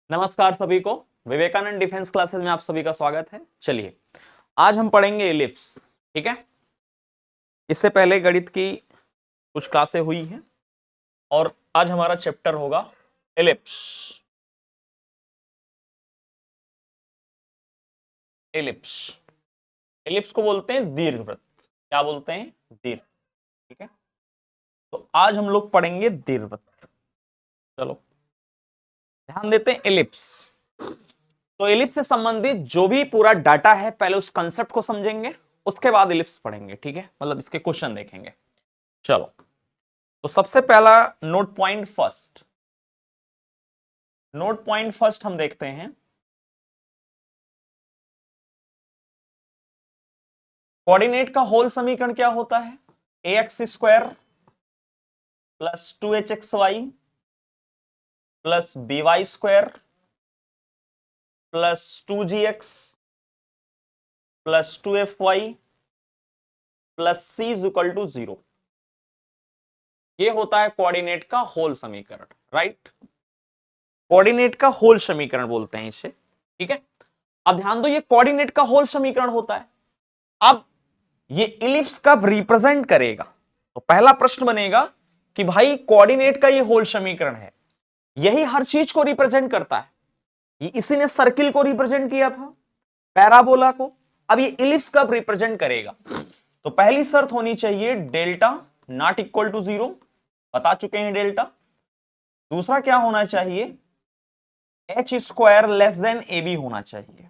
नमस्कार सभी को। विवेकानंद डिफेंस क्लासेस में आप सभी का स्वागत है। चलिए आज हम पढ़ेंगे एलिप्स। ठीक है, इससे पहले गणित की कुछ क्लासें हुई हैं और आज हमारा चैप्टर होगा एलिप्स। एलिप्स एलिप्स को बोलते हैं दीर्घवृत्त। क्या बोलते हैं? दीर्घ। ठीक है, तो आज हम लोग पढ़ेंगे दीर्घवृत्त। चलो ध्यान देते हैं एलिप्स। तो एलिप्स से संबंधित जो भी पूरा डाटा है पहले उस कंसेप्ट को समझेंगे, उसके बाद एलिप्स पढ़ेंगे। ठीक है, मतलब इसके क्वेश्चन देखेंगे। चलो तो सबसे पहला नोट पॉइंट फर्स्ट हम देखते हैं। कोऑर्डिनेट का होल समीकरण क्या होता है? ax square plus 2hxy plus by square plus 2gx plus 2fy plus c is equal to 0। ये होता है कोऑर्डिनेट का होल समीकरण। राइट, कोऑर्डिनेट का होल समीकरण बोलते हैं इसे। ठीक है, अब ध्यान दो, ये कोऑर्डिनेट का होल समीकरण होता है। अब ये इलिप्स कब रिप्रेजेंट करेगा? तो पहला प्रश्न बनेगा कि भाई कोऑर्डिनेट का ये होल समीकरण है, यही हर चीज को रिप्रेजेंट करता है। ये इसी ने सर्किल को रिप्रेजेंट किया था, पैराबोला को। अब ये इलिप्स कब रिप्रेजेंट करेगा? तो पहली शर्त होनी चाहिए डेल्टा नॉट इक्वल टू 0, बता चुके हैं डेल्टा। दूसरा क्या होना चाहिए? H square less than A B होना चाहिए।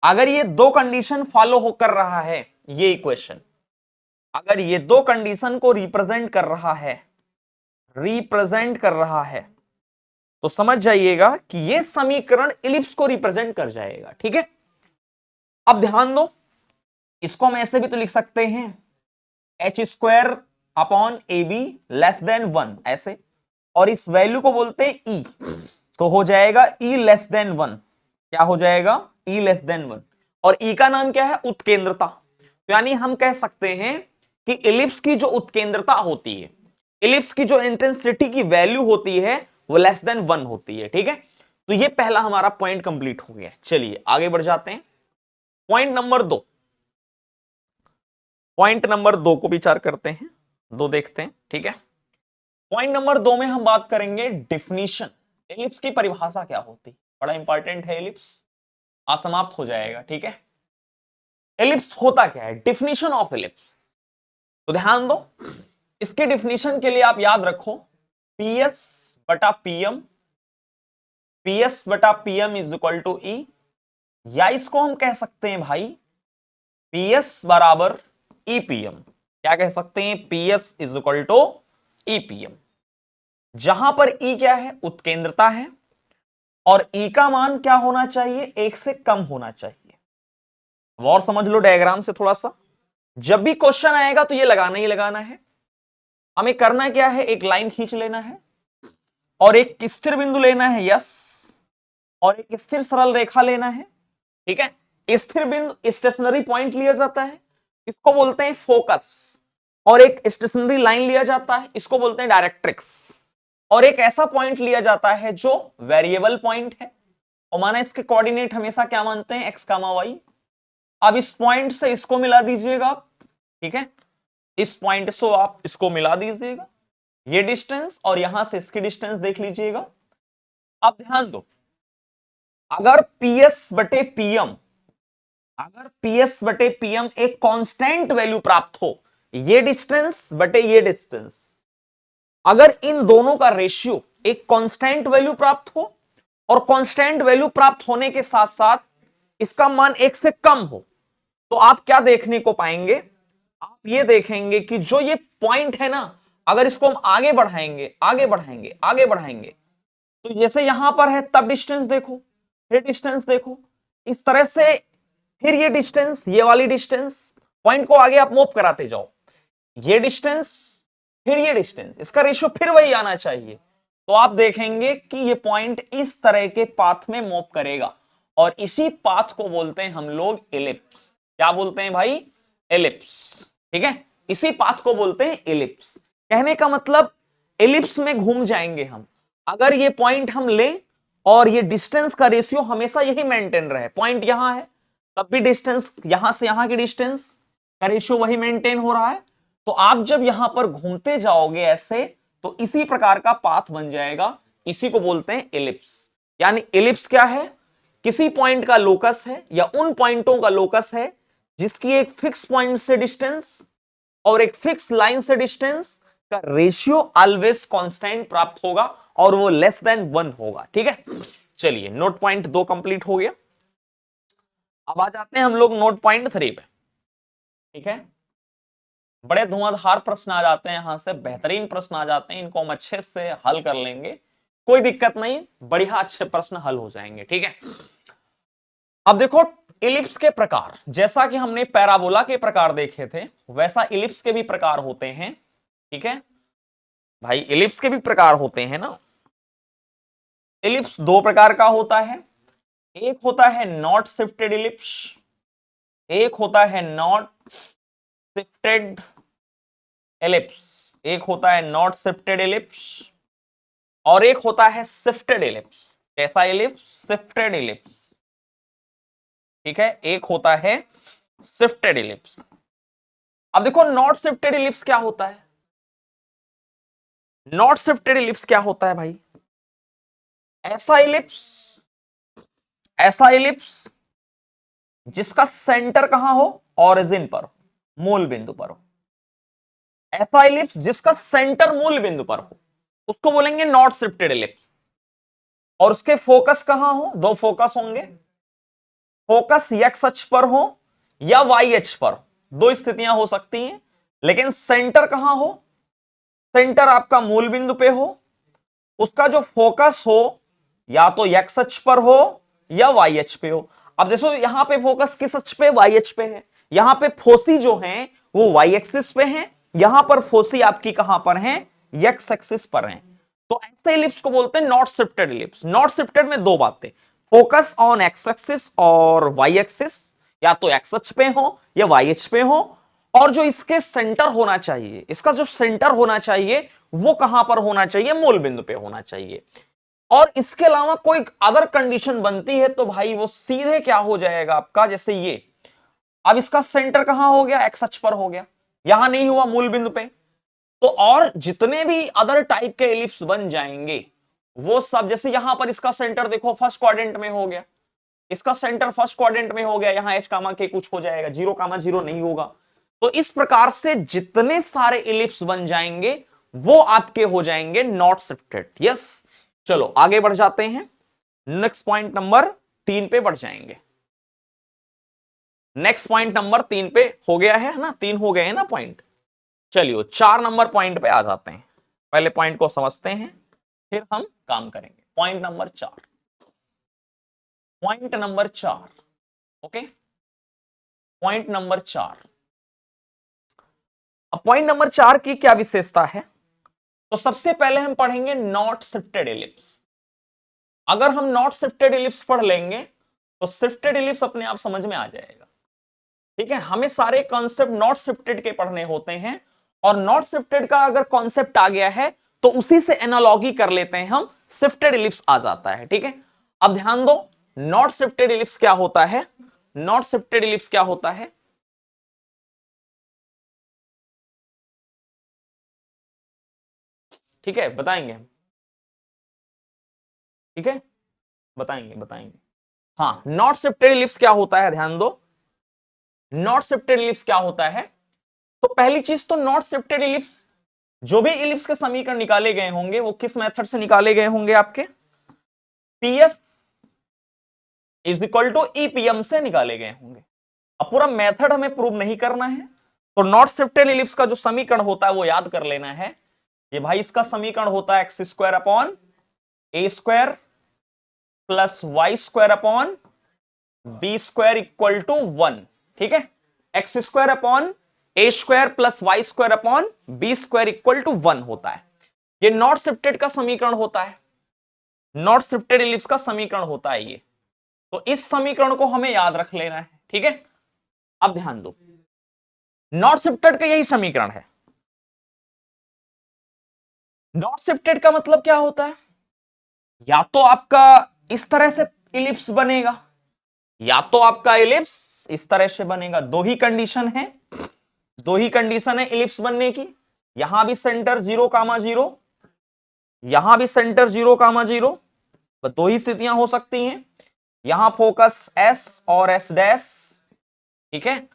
अगर ये दो कंडीशन फॉलो होकर रहा है, ये इक्वेशन अगर ये दो कंडीशन को रिप्रेजेंट कर रहा है तो समझ जाइएगा कि ये समीकरण इलिप्स को रिप्रेजेंट कर जाएगा। ठीक है, अब ध्यान दो, इसको हम ऐसे भी तो लिख सकते हैं, H square upon A be less than 1 ऐसे, और इस वैल्यू को बोलते हैं ई, तो हो जाएगा ई लेस देन 1। क्या हो जाएगा? ई लेस देन 1। और ई का नाम क्या है? उत्केंद्रता। तो यानी हम कह सकते हैं कि इलिप्स की जो उत्केंद्रता होती है, इलिप्स की जो इंटेंसिटी की वैल्यू होती है वो लेस देन 1 होती है। ठीक है, तो ये पहला हमारा पॉइंट कंप्लीट हो गया। चलिए आगे बढ़ जाते हैं। पॉइंट नंबर 2 को विचार करते हैं, दो देखते हैं। ठीक है, पॉइंट नंबर 2 में हम बात करेंगे डिफिनीशन। एलिप्स की परिभाषा क्या होती है? बड़ा इंपॉर्टेंट है एलिप्स, असमाप्त हो जाएगा। ठीक है, एलिप्स होता क्या है? Definition of ellipse. तो ध्यान दो, इसके डिफिनीशन के लिए आप याद रखो पीएस बटा पीएम इज इक्वल टू ई, या इसको हम कह सकते हैं भाई पीएस बराबर ईपीएम। क्या कह सकते हैं? PS is equal to EPM, जहां पर ई क्या है? उत्केंद्रता है, और ई का मान क्या होना चाहिए? 1 से कम होना चाहिए। और समझ लो डायग्राम से थोड़ा सा, जब भी क्वेश्चन आएगा तो ये लगाना ही लगाना है। हमें करना क्या है? एक लाइन खींच लेना है और एक स्थिर बिंदु लेना है, यस, और एक स्थिर सरल रेखा लेना है। ठीक है, स्थिर बिंदु स्टेशनरी पॉइंट लिया जाता है, इसको बोलते हैं फोकस, और एक स्टेशनरी लाइन लिया जाता है, इसको बोलते हैं डायरेक्ट्रिक्स, और एक ऐसा पॉइंट लिया जाता है जो वेरिएबल पॉइंट है, और माना इसके कोऑर्डिनेट हमेशा क्या मानते हैं? X comma y. अब इस पॉइंट से इसको मिला दीजिएगा आप। ठीक है, इस पॉइंट से आप इसको मिला दीजिएगा, ये डिस्टेंस, और यहां से इसकी डिस्टेंस देख लीजिएगा। अब ध्यान दो, अगर पीएस बटे पीएम एक कांस्टेंट वैल्यू प्राप्त हो, ये डिस्टेंस बटे ये डिस्टेंस, अगर इन दोनों का रेशियो एक कांस्टेंट वैल्यू प्राप्त हो, और कांस्टेंट वैल्यू प्राप्त होने के साथ साथ इसका मान 1 से कम हो, तो आप क्या देखने को पाएंगे? आप ये देखेंगे कि जो ये पॉइंट है ना, अगर इसको हम आगे बढ़ाएंगे, तो जैसे यहां पर है तब डिस्टेंस देखो, फिर डिस्टेंस देखो, इस तरह से, फिर ये डिस्टेंस, ये वाली डिस्टेंस, पॉइंट को आगे आप मूव कराते जाओ, ये डिस्टेंस, फिर ये डिस्टेंस, इसका रेशियो फिर वही आना चाहिए। तो आप देखेंगे कि ये पॉइंट इस तरह के पाथ में मूव करेगा, और इसी पाथ को बोलते हैं हम लोग एलिप्स। क्या बोलते हैं भाई? एलिप्स। ठीक है, इसी पाथ को बोलते हैं एलिप्स। कहने का मतलब एलिप्स में घूम जाएंगे हम। अगर ये पॉइंट हम लें और ये डिस्टेंस का रेशियो हमेशा यही मेंटेन रहे, पॉइंट यहां है तब भी डिस्टेंस यहां से यहां की डिस्टेंस का रेशियो वही मेंटेन हो रहा है, तो आप जब यहां पर घूमते जाओगे ऐसे तो इसी प्रकार का पाथ बन जाएगा, इसी को बोलते हैं एलिप्स। यानी एलिप्स क्या है, किसी पॉइंट का लोकस है या उन पॉइंटों का लोकस है जिसकी एक फिक्स पॉइंट से डिस्टेंस और एक फिक्स लाइन से डिस्टेंस का रेशियो ऑलवेज कांस्टेंट प्राप्त होगा और वो लेस देन 1 होगा। ठीक है, चलिए नोट पॉइंट 2 कंप्लीट हो गया। अब आ जाते हैं हम लोग नोट पॉइंट 3 पे। ठीक है, बड़े धुआंधार प्रश्न आ जाते हैं यहां से, बेहतरीन प्रश्न आ जाते हैं, इनको हम अच्छे से हल कर लेंगे, कोई दिक्कत नहीं, बढ़िया अच्छे प्रश्न हल हो जाएंगे। ठीक है, अब देखो इलिप्स के प्रकार, जैसा कि हमने पैराबोला के प्रकार देखे थे वैसा इलिप्स के भी प्रकार होते हैं। ठीक है भाई, इलिप्स के भी प्रकार होते हैं ना। इलिप्स दो प्रकार का होता है, एक होता है नॉट शिफ्टेड इलिप्स, एक होता है नॉट शिफ्टेड एलिप्स, एक होता है नॉट शिफ्टेड एलिप्स और एक होता है शिफ्टेड एलिप्स। कैसा एलिप्स, शिफ्टेड एलिप्स। ठीक है, एक होता है शिफ्टेड एलिप्स। अब देखो नॉट शिफ्टेड एलिप्स क्या होता है, नॉट शिफ्टेड एलिप्स क्या होता है भाई, ऐसा एलिप्स, ऐसा एलिप्स जिसका सेंटर कहां हो, ओरिजिन पर, मूल बिंदु पर हो। ऐसा एलिप्स जिसका सेंटर मूल बिंदु पर हो उसको बोलेंगे नॉट शिफ्टेड एलिप्स। और उसके फोकस कहां हो, दो फोकस होंगे, फोकस एक्स अक्ष पर हो या वाई अक्ष पर हो, दो स्थितियां हो सकती हैं, लेकिन सेंटर कहां हो, सेंटर आपका मूल बिंदु पे हो, उसका जो फोकस हो या तो एक्स अक्ष पर हो या वाई अक्ष पे हो। अब देखो यहां पे फोकस किस अक्ष पे, वाई अक्ष पे है, यहां पे फोसी जो है वो वाई एक्सिस पे है, यहां पर फोसी आपकी कहां पर है, एक्स एक्सिस पर है। तो ऐसे इलिप्स को बोलते हैं not shifted ellipse. Not shifted में दो बातें, फोकस ऑन एक्स एक्सिस और वाई एक्सिस, या तो एक्स अक्ष पे हो या वाई अक्ष पे हो, और जो इसके सेंटर होना चाहिए, इसका जो सेंटर होना चाहिए वो कहां पर होना चाहिए, मूल बिंदु पे होना चाहिए। और इसके अलावा कोई अदर कंडीशन बनती है तो भाई वो सीधे क्या हो जाएगा आपका, जैसे ये, अब इसका सेंटर कहां हो गया, एक्स अक्ष पर हो गया, यहां नहीं हुआ मूल बिंदु पे। तो और जितने भी अदर टाइप के एलिप्स बन जाएंगे वो सब, जैसे यहां पर इसका सेंटर देखो फर्स्ट क्वाड्रेंट में हो गया, इसका सेंटर फर्स्ट क्वाड्रेंट में हो गया, यहां एच कामा के कुछ हो जाएगा, 0,0 नहीं होगा। तो इस प्रकार से जितने सारे इलिप्स बन जाएंगे वो आपके हो जाएंगे नॉट शिफ्टेड। यस, चलो आगे बढ़ जाते हैं, नेक्स्ट पॉइंट नंबर 3 पे बढ़ जाएंगे। नेक्स्ट पॉइंट नंबर 3 पे हो गया है ना, 3 हो गए हैं ना पॉइंट। चलिए 4 नंबर पॉइंट पे आ जाते हैं, पहले पॉइंट को समझते हैं फिर हम काम करेंगे। Point number 4, point number 4, okay, point number 4। अब पॉइंट नंबर 4 की क्या विशेषता है, तो सबसे पहले हम पढ़ेंगे नॉट शिफ्टेड इलिप्स। अगर हम नॉट शिफ्टेड इलिप्स पढ़ लेंगे तो शिफ्टेड इलिप्स अपने आप समझ में आ जाएगा। ठीक है, हमें सारे कॉन्सेप्ट नॉट शिफ्टेड के पढ़ने होते हैं, और नॉट शिफ्टेड का अगर कॉन्सेप्ट आ गया है तो उसी से एनालॉगी कर लेते हैं हम, शिफ्टेड इलिप्स आ जाता है। ठीक है, अब ध्यान दो, नॉट शिफ्टेड इलिप्स क्या होता है, नॉट शिफ्टेड इलिप्स क्या होता है, ठीक है बताएंगे हम, ठीक है बताएंगे बताएंगे। हाँ, नॉट शिफ्टेड इलिप्स क्या होता है, ध्यान दो, नॉट शिफ्टेड इलिप्स क्या होता है। तो पहली चीज तो नॉट शिफ्टेड इलिप्स, जो भी इलिप्स के समीकरण निकाले गए होंगे वो किस मेथड से निकाले गए होंगे, आपके PS is equal to EPM से निकाले गए होंगे। अब पूरा मेथड हमें प्रूव नहीं करना है, तो नॉट शिफ्टेड इलिप्स का जो समीकरण होता है वो याद कर लेना है। ये भाई इसका समीकरण होता है x square upon A square plus Y square upon B square equal to 1। ठीक है, x square upon A square plus Y square upon B square equal to 1 होता है। ये नॉट शिफ्टेड का समीकरण होता है, नॉट शिफ्टेड इलिप्स का समीकरण होता है ये। तो इस समीकरण को हमें याद रख लेना है। ठीक है, अब ध्यान दो, नॉट शिफ्टेड का यही समीकरण है। नॉट शिफ्टेड का मतलब क्या होता है, या तो आपका इस तरह से इलिप्स बनेगा, या तो आपका इलिप्स इस तरह से बनेगा। दो ही कंडीशन है, दो ही कंडीशन है इलिप्स बनने की। यहां भी सेंटर 0,0, यहां भी सेंटर 0,0, दो ही स्थितियां हो सकती हैं। यहां फोकस S और S डैश, ठीक है,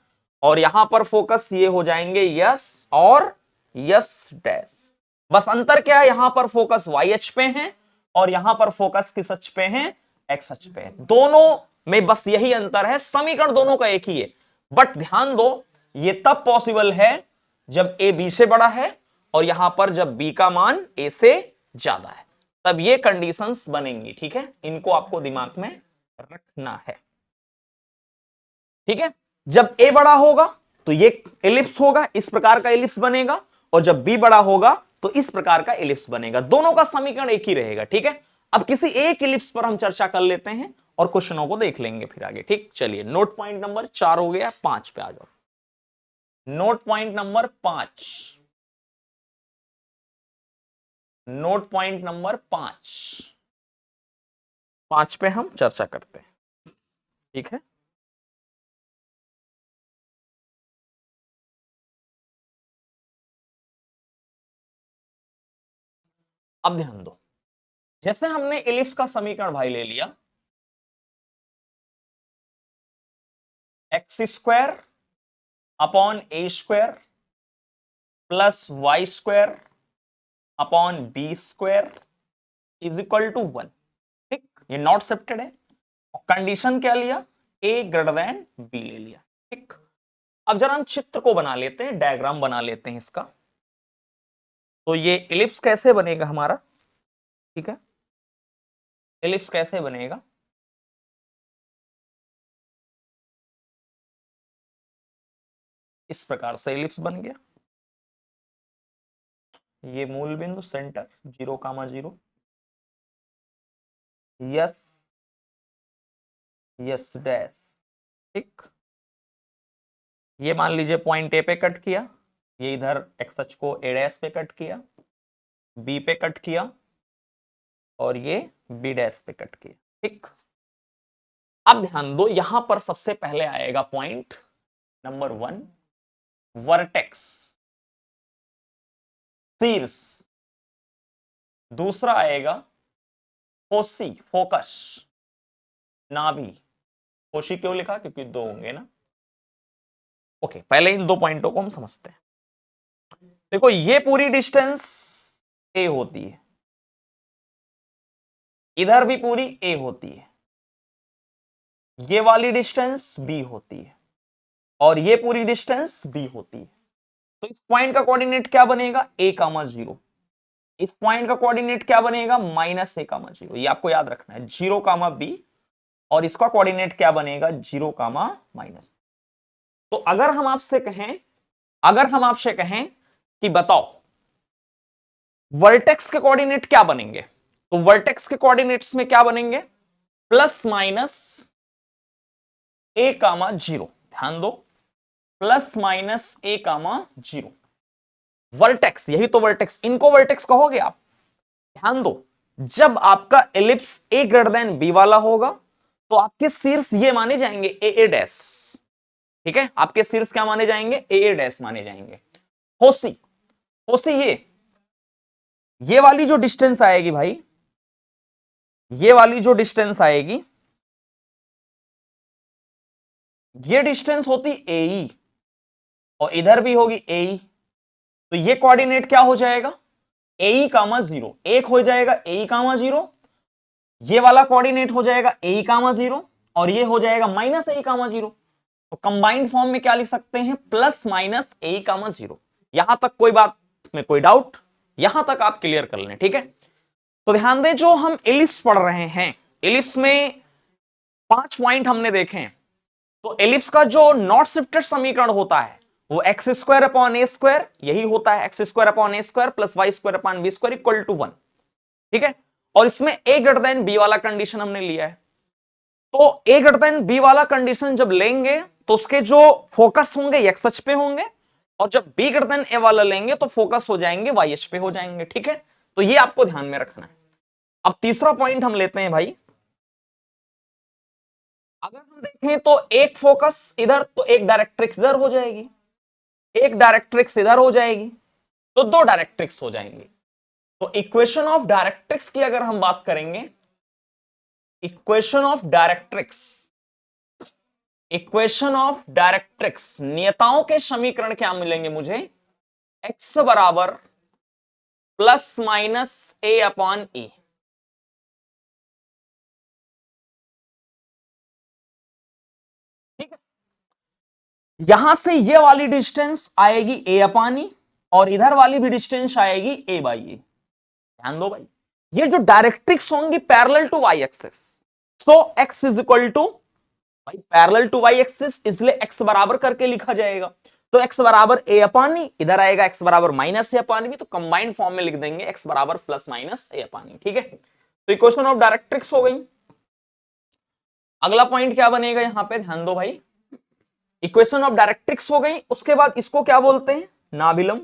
और यहां पर फोकस ये हो जाएंगे यस और यस डैश। बस अंतर क्या है, यहां पर फोकस वाई अक्ष पे है और यहां पर फोकस किस अक्ष पे है, एक्स अक्ष पे है। दोनों में बस यही अंतर है, समीकरण दोनों का एक ही है। बट ध्यान दो, ये तब पॉसिबल है जब ए बी से बड़ा है और यहां पर जब बी का मान ए से ज्यादा है, तब ये कंडीशंस बनेंगी। ठीक है, इनको आपको दिमाग में रखना है। ठीक है, जब ए बड़ा होगा तो ये एलिप्स होगा, इस प्रकार का एलिप्स बनेगा, और जब बी बड़ा होगा तो इस प्रकार का एलिप्स बनेगा। दोनों का समीकरण एक ही रहेगा। ठीक है, अब किसी एक एलिप्स पर हम चर्चा कर लेते हैं और क्वेश्चनों को देख लेंगे फिर आगे। ठीक, चलिए नोट पॉइंट नंबर 4 हो गया, 5 पे आ जाओ। Note point number 5, note point number 5 पे हम चर्चा करते हैं। ठीक है, अब ध्यान दो, जैसे हमने एलिप्स का समीकरण भाई ले लिया, X square upon A square plus Y square upon B square is equal to 1। ठीक, ये नॉट शिफ्टेड है, और कंडीशन क्या लिया, ए ग्रेटर देन बी ले लिया। ठीक, अब जरा हम चित्र को बना लेते हैं, डायग्राम बना लेते हैं इसका। तो ये एलिप्स कैसे बनेगा हमारा, ठीक है, एलिप्स कैसे बनेगा, इस प्रकार से एलिप्स बन गया। ये मूल बिंदु सेंटर 0,0, यस यस डैश। ठीक, ये मान लीजिए पॉइंट ए पे कट किया, ये इधर एक्स अक्ष को ए डैश पे कट किया, बी पे कट किया, और ये बी डैश पे कट किया। ठीक, अब ध्यान दो, यहां पर सबसे पहले आएगा पॉइंट नंबर 1 वर्टेक्स, शीर्ष। दूसरा आएगा फोसी, फोकस, नाभि। फोसी क्यों लिखा, क्योंकि दो होंगे ना। ओके, पहले इन दो पॉइंटों को हम समझते हैं। देखो, ये पूरी डिस्टेंस ए होती है, इधर भी पूरी ए होती है, ये वाली डिस्टेंस बी होती है, और ये पूरी डिस्टेंस बी होती है। तो इस पॉइंट का कोऑर्डिनेट क्या बनेगा, a,0। इस पॉइंट का कोऑर्डिनेट क्या बनेगा, -a,0। ये आपको याद रखना है, 0,b, और इसका कोऑर्डिनेट क्या बनेगा, 0,-। तो अगर हम आपसे कहें, अगर हम आपसे कहें कि बताओ वर्टेक्स के कोऑर्डिनेट क्या बनेंगे, तो वर्टेक्स के कोऑर्डिनेट्स में क्या बनेंगे, +-a,0। ध्यान दो, +-a,0। वर्टेक्स, यही तो वर्टेक्स, इनको वर्टेक्स कहोगे आप। ध्यान दो, जब आपका एलिप्स ए ग्रेटर देन बी वाला होगा तो आपके शीर्ष ये माने जाएंगे ए डैश। ठीक है, आपके शीर्ष क्या माने जाएंगे, ए डैश माने जाएंगे। फोसी, फोसी ये वाली जो डिस्टेंस आएगी भाई, ये वाली जो डिस्टेंस आएगी, ये डिस्टेंस होती ए, और इधर भी होगी ए। तो ये कोऑर्डिनेट क्या हो जाएगा, ए,0, एक हो जाएगा ए,0, ये वाला कोऑर्डिनेट हो जाएगा ए,0, और ये हो जाएगा -a,0। तो कंबाइंड फॉर्म में क्या लिख सकते हैं, +-a,0। यहां तक कोई बात में कोई डाउट, यहां तक आप क्लियर कर लें। ठीक है, तो ध्यान दें, जो हम एलिप्स पढ़ रहे हैं, एलिप्स में 5 पॉइंट हमने देखे हैं। तो एलिप्स का जो नॉट शिफ्टेड समीकरण होता है वो x² अपॉन a², यही होता है, x² upon a² plus y² upon b² equal to 1। ठीक है, और इसमें a ग्रेटर देन b वाला कंडीशन हमने लिया है। तो a ग्रेटर देन b वाला कंडीशन जब लेंगे तो उसके जो फोकस होंगे x अक्ष पे होंगे, और जब b ग्रेटर देन a वाला लेंगे तो फोकस हो जाएंगे y अक्ष पे हो जाएंगे। ठीक है, तो ये आपको ध्यान में रखना है। अब तीसरा पॉइंट हम लेते हैं भाई, अगर हम देखें तो एक फोकस इधर तो एक डायरेक्ट्रिक्स इधर हो जाएगी, एक डायरेक्ट्रिक्स इधर हो जाएगी, तो दो डायरेक्ट्रिक्स हो जाएंगे। तो इक्वेशन ऑफ डायरेक्ट्रिक्स की अगर हम बात करेंगे, equation of directrix, equation of directrix, नियताओं के समीकरण क्या मिलेंगे मुझे? x बराबर plus minus a upon e. ठीक है, यहां से ये वाली डिस्टेंस आएगी ए अपॉन ई और इधर वाली भी डिस्टेंस आएगी ए बाई ए। ध्यान दो भाई, ये जो डायरेक्ट्रिक्स होंगी parallel to Y axis, so x is equal to, भाई पैरेलल टू वाई एक्सिस इसलिए x बराबर करके लिखा जाएगा। तो x बराबर ए अपॉन ई, इधर आएगा x बराबर माइनस ए अपॉन बी, तो कंबाइंड फॉर्म में लिख देंगे x बराबर plus minus a upon e. ठीक है, तो इक्वेशन ऑफ डायरेक्ट्रिक्स हो गई। अगला पॉइंट क्या बनेगा यहां पे, ध्यान दो भाई, इक्वेशन ऑफ डायरेक्ट्रिक्स हो गई, उसके बाद इसको क्या बोलते हैं? नाभिलम।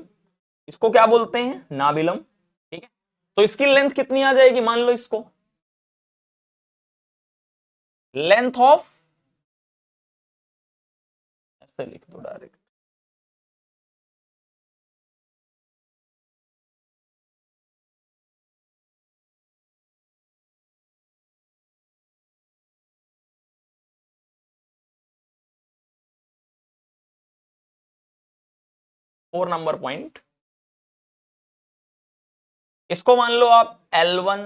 इसको क्या बोलते हैं? नाभिलम। ठीक है, तो इसकी लेंथ कितनी आ जाएगी? मान लो इसको लेंथ ऑफ, ऐसे लिख दो डायरेक्ट, फोर नंबर पॉइंट, इसको मान लो आप L1,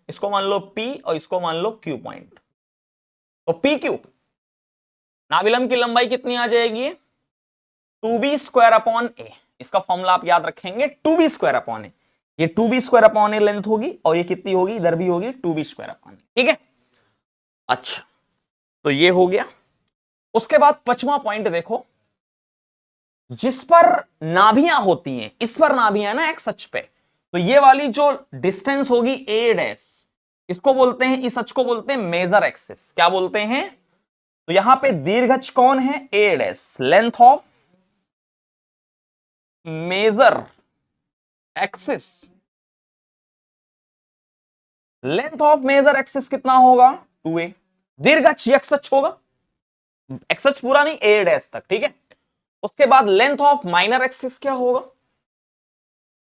इसको मान लो P और इसको मान लो Q पॉइंट। तो PQ, नाभिलम की लंबाई कितनी आ जाएगी? 2b स्क्वायर अपॉन ए। इसका फॉर्मूला आप याद रखेंगे, 2b स्क्वायर अपॉन ए। ये 2b स्क्वायर अपॉन ए लेंथ होगी और ये कितनी होगी? इधर भी होगी 2b स्क्वायर अपॉन ए। ठीक है, अच्छा, तो ये हो गया। उसके बाद पांचवा पॉइंट देखो, जिस पर नाभियां होती हैं, इस पर नाभियां ना एक्स अक्ष पे, तो ये वाली जो डिस्टेंस होगी ए डैश, इसको बोलते हैं, इस अक्ष को बोलते हैं मेजर एक्सिस। क्या बोलते हैं? तो यहां पे दीर्घ अक्ष कौन है? A dash, length of major axis, length of major axis कितना होगा? 2a। दीर्घ अक्ष एक्स अक्ष होगा, एक्स अक्ष पूरा नहीं, ए डैश तक। ठीक है, उसके बाद लेंथ ऑफ माइनर एक्सिस क्या होगा?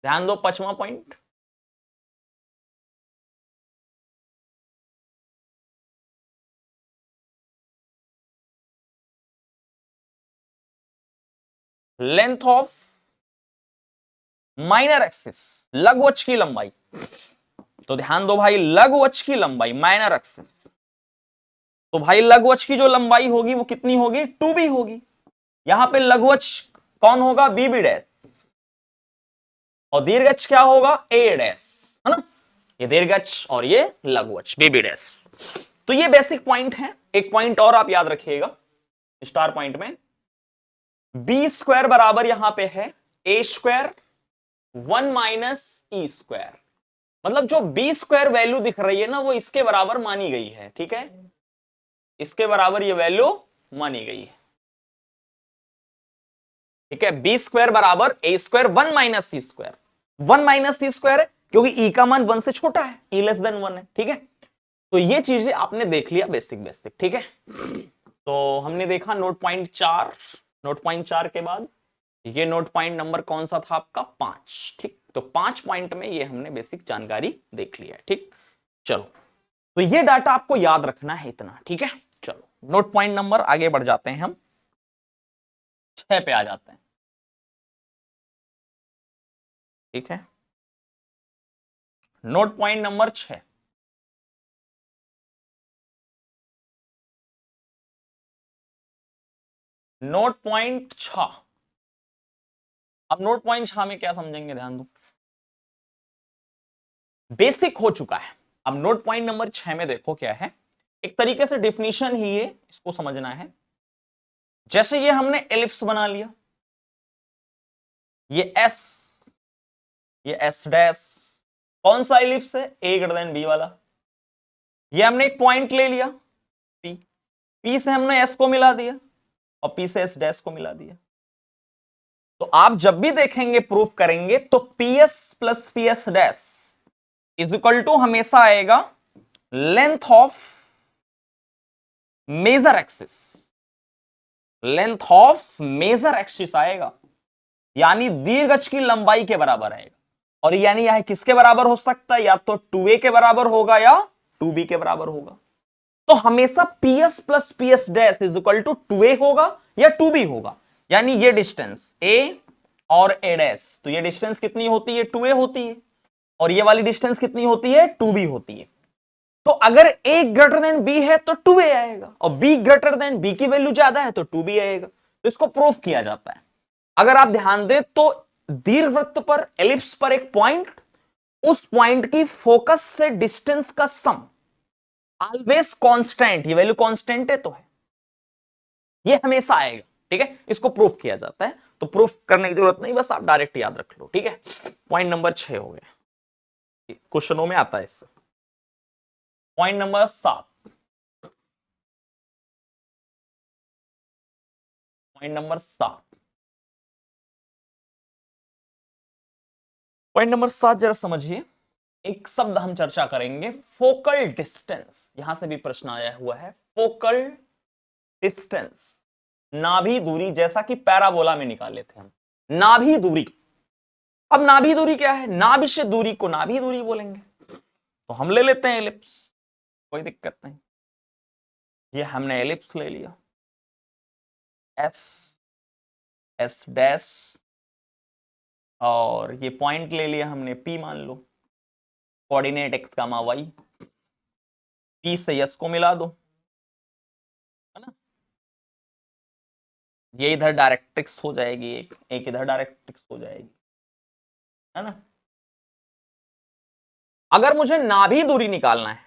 ध्यान दो, पांचवा point, length of minor axis, लघु अक्ष की लंबाई। तो ध्यान दो भाई, लघु अक्ष की लंबाई माइनर एक्सिस, तो भाई लघु अक्ष की जो लंबाई होगी वो कितनी होगी? 2b होगी। यहां पे लघु अक्ष कौन होगा? bb डैश, और दीर्घ अक्ष क्या होगा? a डैश, है ना? ये दीर्घ अक्ष और ये लघु अक्ष bb डैश। तो ये बेसिक पॉइंट है। एक पॉइंट और आप याद रखिएगा स्टार पॉइंट में, बी स्क्वायर बराबर यहां पे है ए स्क्वायर 1 माइनस ई स्क्वायर, मतलब जो बी स्क्वायर वैल्यू दिख रही है ना, वो इसके बराबर मानी गई है। ठीक है, इसके बराबर ये वैल्यू मानी गई है। ठीक है, बी स्क्वायर बराबर ए स्क्वायर 1 माइनस सी स्क्वायर, 1 माइनस सी स्क्वायर है क्योंकि ई का मान 1 से छोटा है, ई लेस देन 1 है। ठीक है, तो ये चीजें आपने देख लिया बेसिक बेसिक। ठीक है, तो हमने देखा नोट पॉइंट 4, नोट पॉइंट 4 के बाद ये नोट पॉइंट नंबर कौन सा था आपका? 5। ठीक, तो 5 पॉइंट में ये हमने बेसिक जानकारी देख लिया है। ठीक, चलो, तो ये डाटा आपको याद रखना है इतना। ठीक है, चलो नोट पॉइंट नंबर आगे बढ़ जाते हैं, हम 6 पे आ जाते हैं। ठीक है, note point number 6, note point 6। अब नोट पॉइंट 6 में क्या समझेंगे? ध्यान दो, बेसिक हो चुका है। अब नोट पॉइंट नंबर 6 में देखो क्या है, एक तरीके से डिफिनीशन ही है, इसको समझना है। जैसे ये हमने एलिप्स बना लिया, ये एस, ये एस डैश, कौन सा एलिप्स है? ए ग्रेटर देन बी वाला। ये हमने एक पॉइंट ले लिया पी, पी से हमने एस को मिला दिया और पी से एस डैश को मिला दिया। तो आप जब भी देखेंगे, प्रूफ करेंगे, तो P S plus P S dash is equal to हमेशा आएगा length of major axis, length of major axis आएगा, यानी दीर्घ अक्ष की लंबाई के बराबर आएगा। और यानी यह किसके बराबर हो सकता है, या तो 2a के बराबर होगा या 2b के बराबर होगा। तो हमेशा ps plus ps dash is equal to 2a होगा या 2b होगा। यानी ये डिस्टेंस a और a डैश, तो ये डिस्टेंस कितनी होती है, 2a होती है, और ये वाली डिस्टेंस कितनी होती है, 2b होती है। तो अगर a ग्रेटर देन b है तो 2a आएगा, और b ग्रेटर देन b की वैल्यू ज्यादा है तो 2b आएगा। तो इसको प्रूफ किया जाता है। अगर आप ध्यान दें तो दीर्घवृत्त पर, एलिप्स पर एक पॉइंट, उस पॉइंट की फोकस से डिस्टेंस का सम ऑलवेज कांस्टेंट, ये वैल्यू कांस्टेंट है तो है, ये हमेशा आएगा। ठीक है, इसको प्रूफ किया जाता है। तो प्रूफ करने की जरूरत नहीं, बस आप डायरेक्ट याद रख लो। ठीक है, पॉइंट नंबर 6 हो गया, क्वेश्चनों में आता है इससे। Point number 7, point number 7, point number 7 जरा समझिए। एक शब्द हम चर्चा करेंगे, फोकल डिस्टेंस। यहां से भी प्रश्न आया हुआ है, फोकल डिस्टेंस, नाभि दूरी, जैसा कि पैराबोला में निकाले थे हम, नाभि दूरी। अब नाभि दूरी क्या है, नाभि से दूरी को नाभि दूरी बोलेंगे। तो हम ले लेते हैं एलिप्स, कोई दिक्कत नहीं। ये हमने एलिप्स ले लिया, एस, एस डैश, और ये पॉइंट ले लिया हमने P मान लो, कोऑर्डिनेट x, y, P से S को मिला दो, है ना। ये इधर डायरेक्ट्रिक्स हो जाएगी, एक इधर डायरेक्ट्रिक्स हो जाएगी, है ना। अगर मुझे नाभि दूरी निकालना है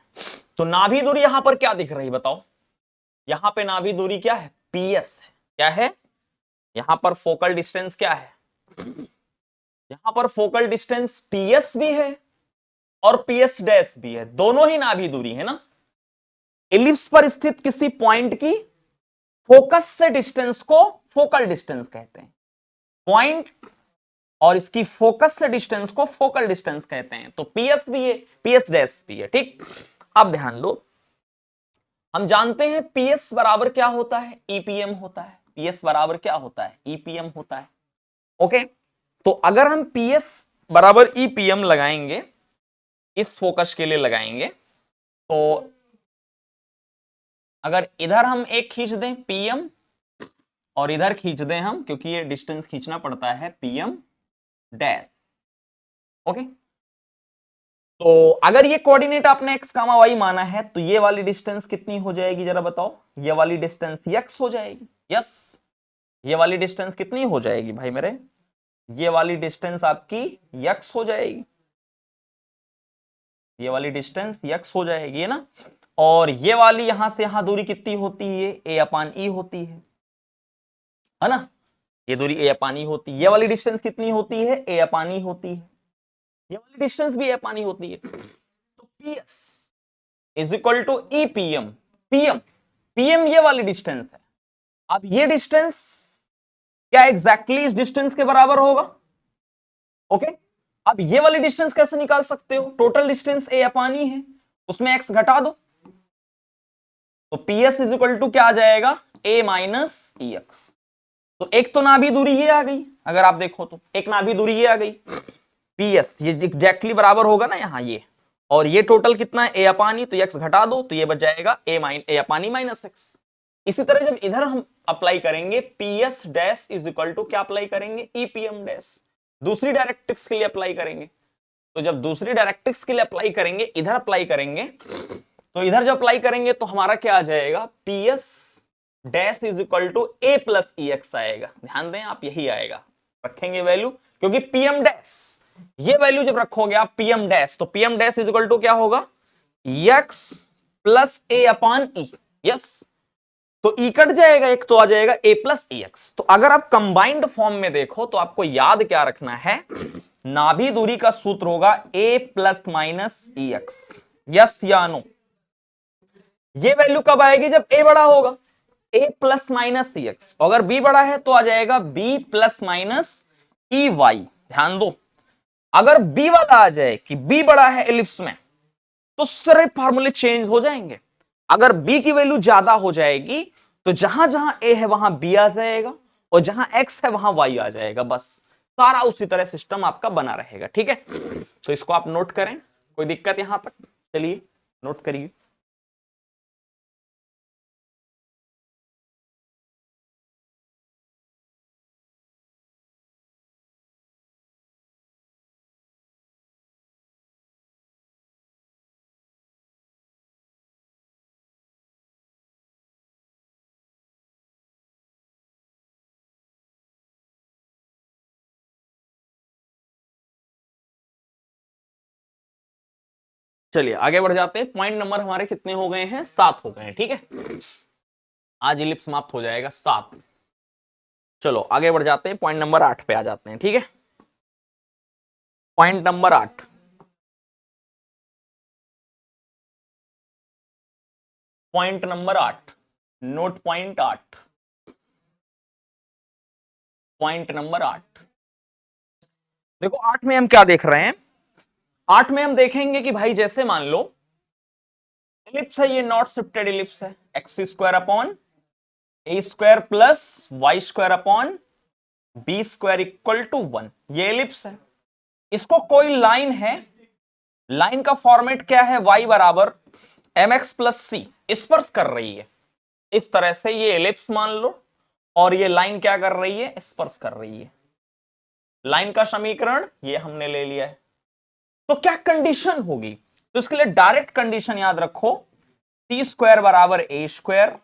तो नाभि दूरी यहां पर क्या दिख रही है बताओ, यहां पे नाभि दूरी क्या है, PS है। क्या है, यहां पर फोकल डिस्टेंस क्या है, यहां पर फोकल डिस्टेंस PS भी है और PS डैश भी है, दोनों ही नाभि दूरी है ना। एलिप्स पर स्थित किसी पॉइंट की फोकस से डिस्टेंस को फोकल डिस्टेंस कहते हैं, पॉइंट और इसकी फोकस से डिस्टेंस को फोकल डिस्टेंस कहते हैं। तो PS भी है, PS डैश भी है। ठीक, अब ध्यान दो, हम जानते हैं PS बराबर क्या होता है, EPM होता है। PS बराबर क्या होता है, EPM होता है। ओके, तो अगर हम PS बराबर EPM लगाएंगे, इस फोकस के लिए लगाएंगे, तो अगर इधर हम एक खींच दें PM और इधर खींच दें हम, क्योंकि ये डिस्टेंस खींचना पड़ता है PM डैश। ओके, तो अगर ये कोऑर्डिनेट आपने x, y माना है, तो ये वाली डिस्टेंस कितनी हो जाएगी जरा बताओ, ये वाली डिस्टेंस x हो जाएगी। यस, ये वाली डिस्टेंस कितनी हो जाएगी भाई मेरे, ये वाली डिस्टेंस आपकी x हो जाएगी, ये वाली डिस्टेंस x हो जाएगी, है ना। और ये वाली यहां से यहां दूरी कितनी होती है, a/e होती है ना। ये दूरी a/e होती है, ये वाली डिस्टेंस कितनी होती है, a/e होती है, ये वाली डिस्टेंस भी a/e होती है। तो PS is equal to EPM, PM ये वाली डिस्टेंस है। अब ये डिस्टेंस क्या एग्जैक्टली इस डिस्टेंस के बराबर होगा। ओके, अब ये वाली डिस्टेंस कैसे निकाल सकते हो, टोटल डिस्टेंस a/e है, उसमें x घटा दो, तो PS इज इक्वल टू क्या आ जाएगा, a माइनस EX। तो एक तो नाभि दूरी ये आ गई, अगर आप देखो तो एक नाभि दूरी ये आ गई, PS ये एग्जैक्टली बराबर होगा ना यहाँ ये, और ये टोटल कितना है a/e, तो x घटा दो तो ये बच जाएगा a/e माइनस x। इसी तरह जब इधर हम अप्लाई करेंगे PS dash is equal to क्या अप्लाई करेंगे, EPM डैश, दूसरी डायरेक्ट्रिक्स के लिए अप्लाई करेंगे। तो जब दूसरी डायरेक्ट्रिक्स के लिए अप्लाई करेंगे, इधर अप्लाई करेंगे, तो इधर जब अप्लाई करेंगे तो हमारा क्या आ जाएगा, PS dash is equal to a plus EX आएगा। ध्यान दें आप, यही आएगा, रखेंगे वैल्यू, क्योंकि PM डैश, ये वैल्यू जब रखोगे आप PM डैश, तो PM dash is equal to क्या होगा, x प्लस a/e। यस, तो E कट जाएगा, एक तो आ जाएगा a प्लस EX। तो अगर आप कंबाइंड फॉर्म में देखो तो आपको याद क्या रखना है, नाभि दूरी का सूत्र होगा a plus minus EX। Yes या नो, ये वैल्यू कब आएगी, जब a बड़ा होगा, a प्लस माइनस EX, अगर b बड़ा है तो आ जाएगा b प्लस माइनस EY। ध्यान दो, अगर b वाला आ जाए कि b बड़ा है एलिप्स में, तो सारे फार्मूले चेंज हो जाएंगे। अगर b की वैल्यू ज्यादा हो जाएगी तो जहां जहां a है वहां b आ जाएगा, और जहां x है वहां y आ जाएगा। बस सारा उसी तरह सिस्टम आपका बना रहेगा। ठीक है, तो इसको आप नोट करें। कोई दिक्कत यहां तक? चलिए नोट करिए। चलिए आगे बढ़ जाते हैं। पॉइंट नंबर हमारे कितने हो गए हैं? 7 हो गए हैं। ठीक है, आज इलिप्स समाप्त हो जाएगा 7। चलो आगे बढ़ जाते हैं, पॉइंट नंबर 8 पे आ जाते हैं। ठीक है, point number 8, point number 8, note point 8, point number 8। देखो 8 में हम क्या देख रहे हैं? 8 में हम देखेंगे कि भाई जैसे मान लो इलिप्स है, ये नॉट शिफ्टेड इलिप्स है, x square upon A square plus Y square upon B square equal to 1, ये इलिप्स है। इसको कोई लाइन है, लाइन का फॉर्मेट क्या है? y बराबर एम एक्स प्लस सी स्पर्श कर रही है। इस तरह से ये एलिप्स मान लो, और ये लाइन क्या कर रही है? स्पर्श कर रही है। लाइन का समीकरण ये हमने ले लिया है। तो क्या कंडीशन होगी? तो इसके लिए डायरेक्ट कंडीशन याद रखो, टी स्क्वायर बराबर ए स्क्वायर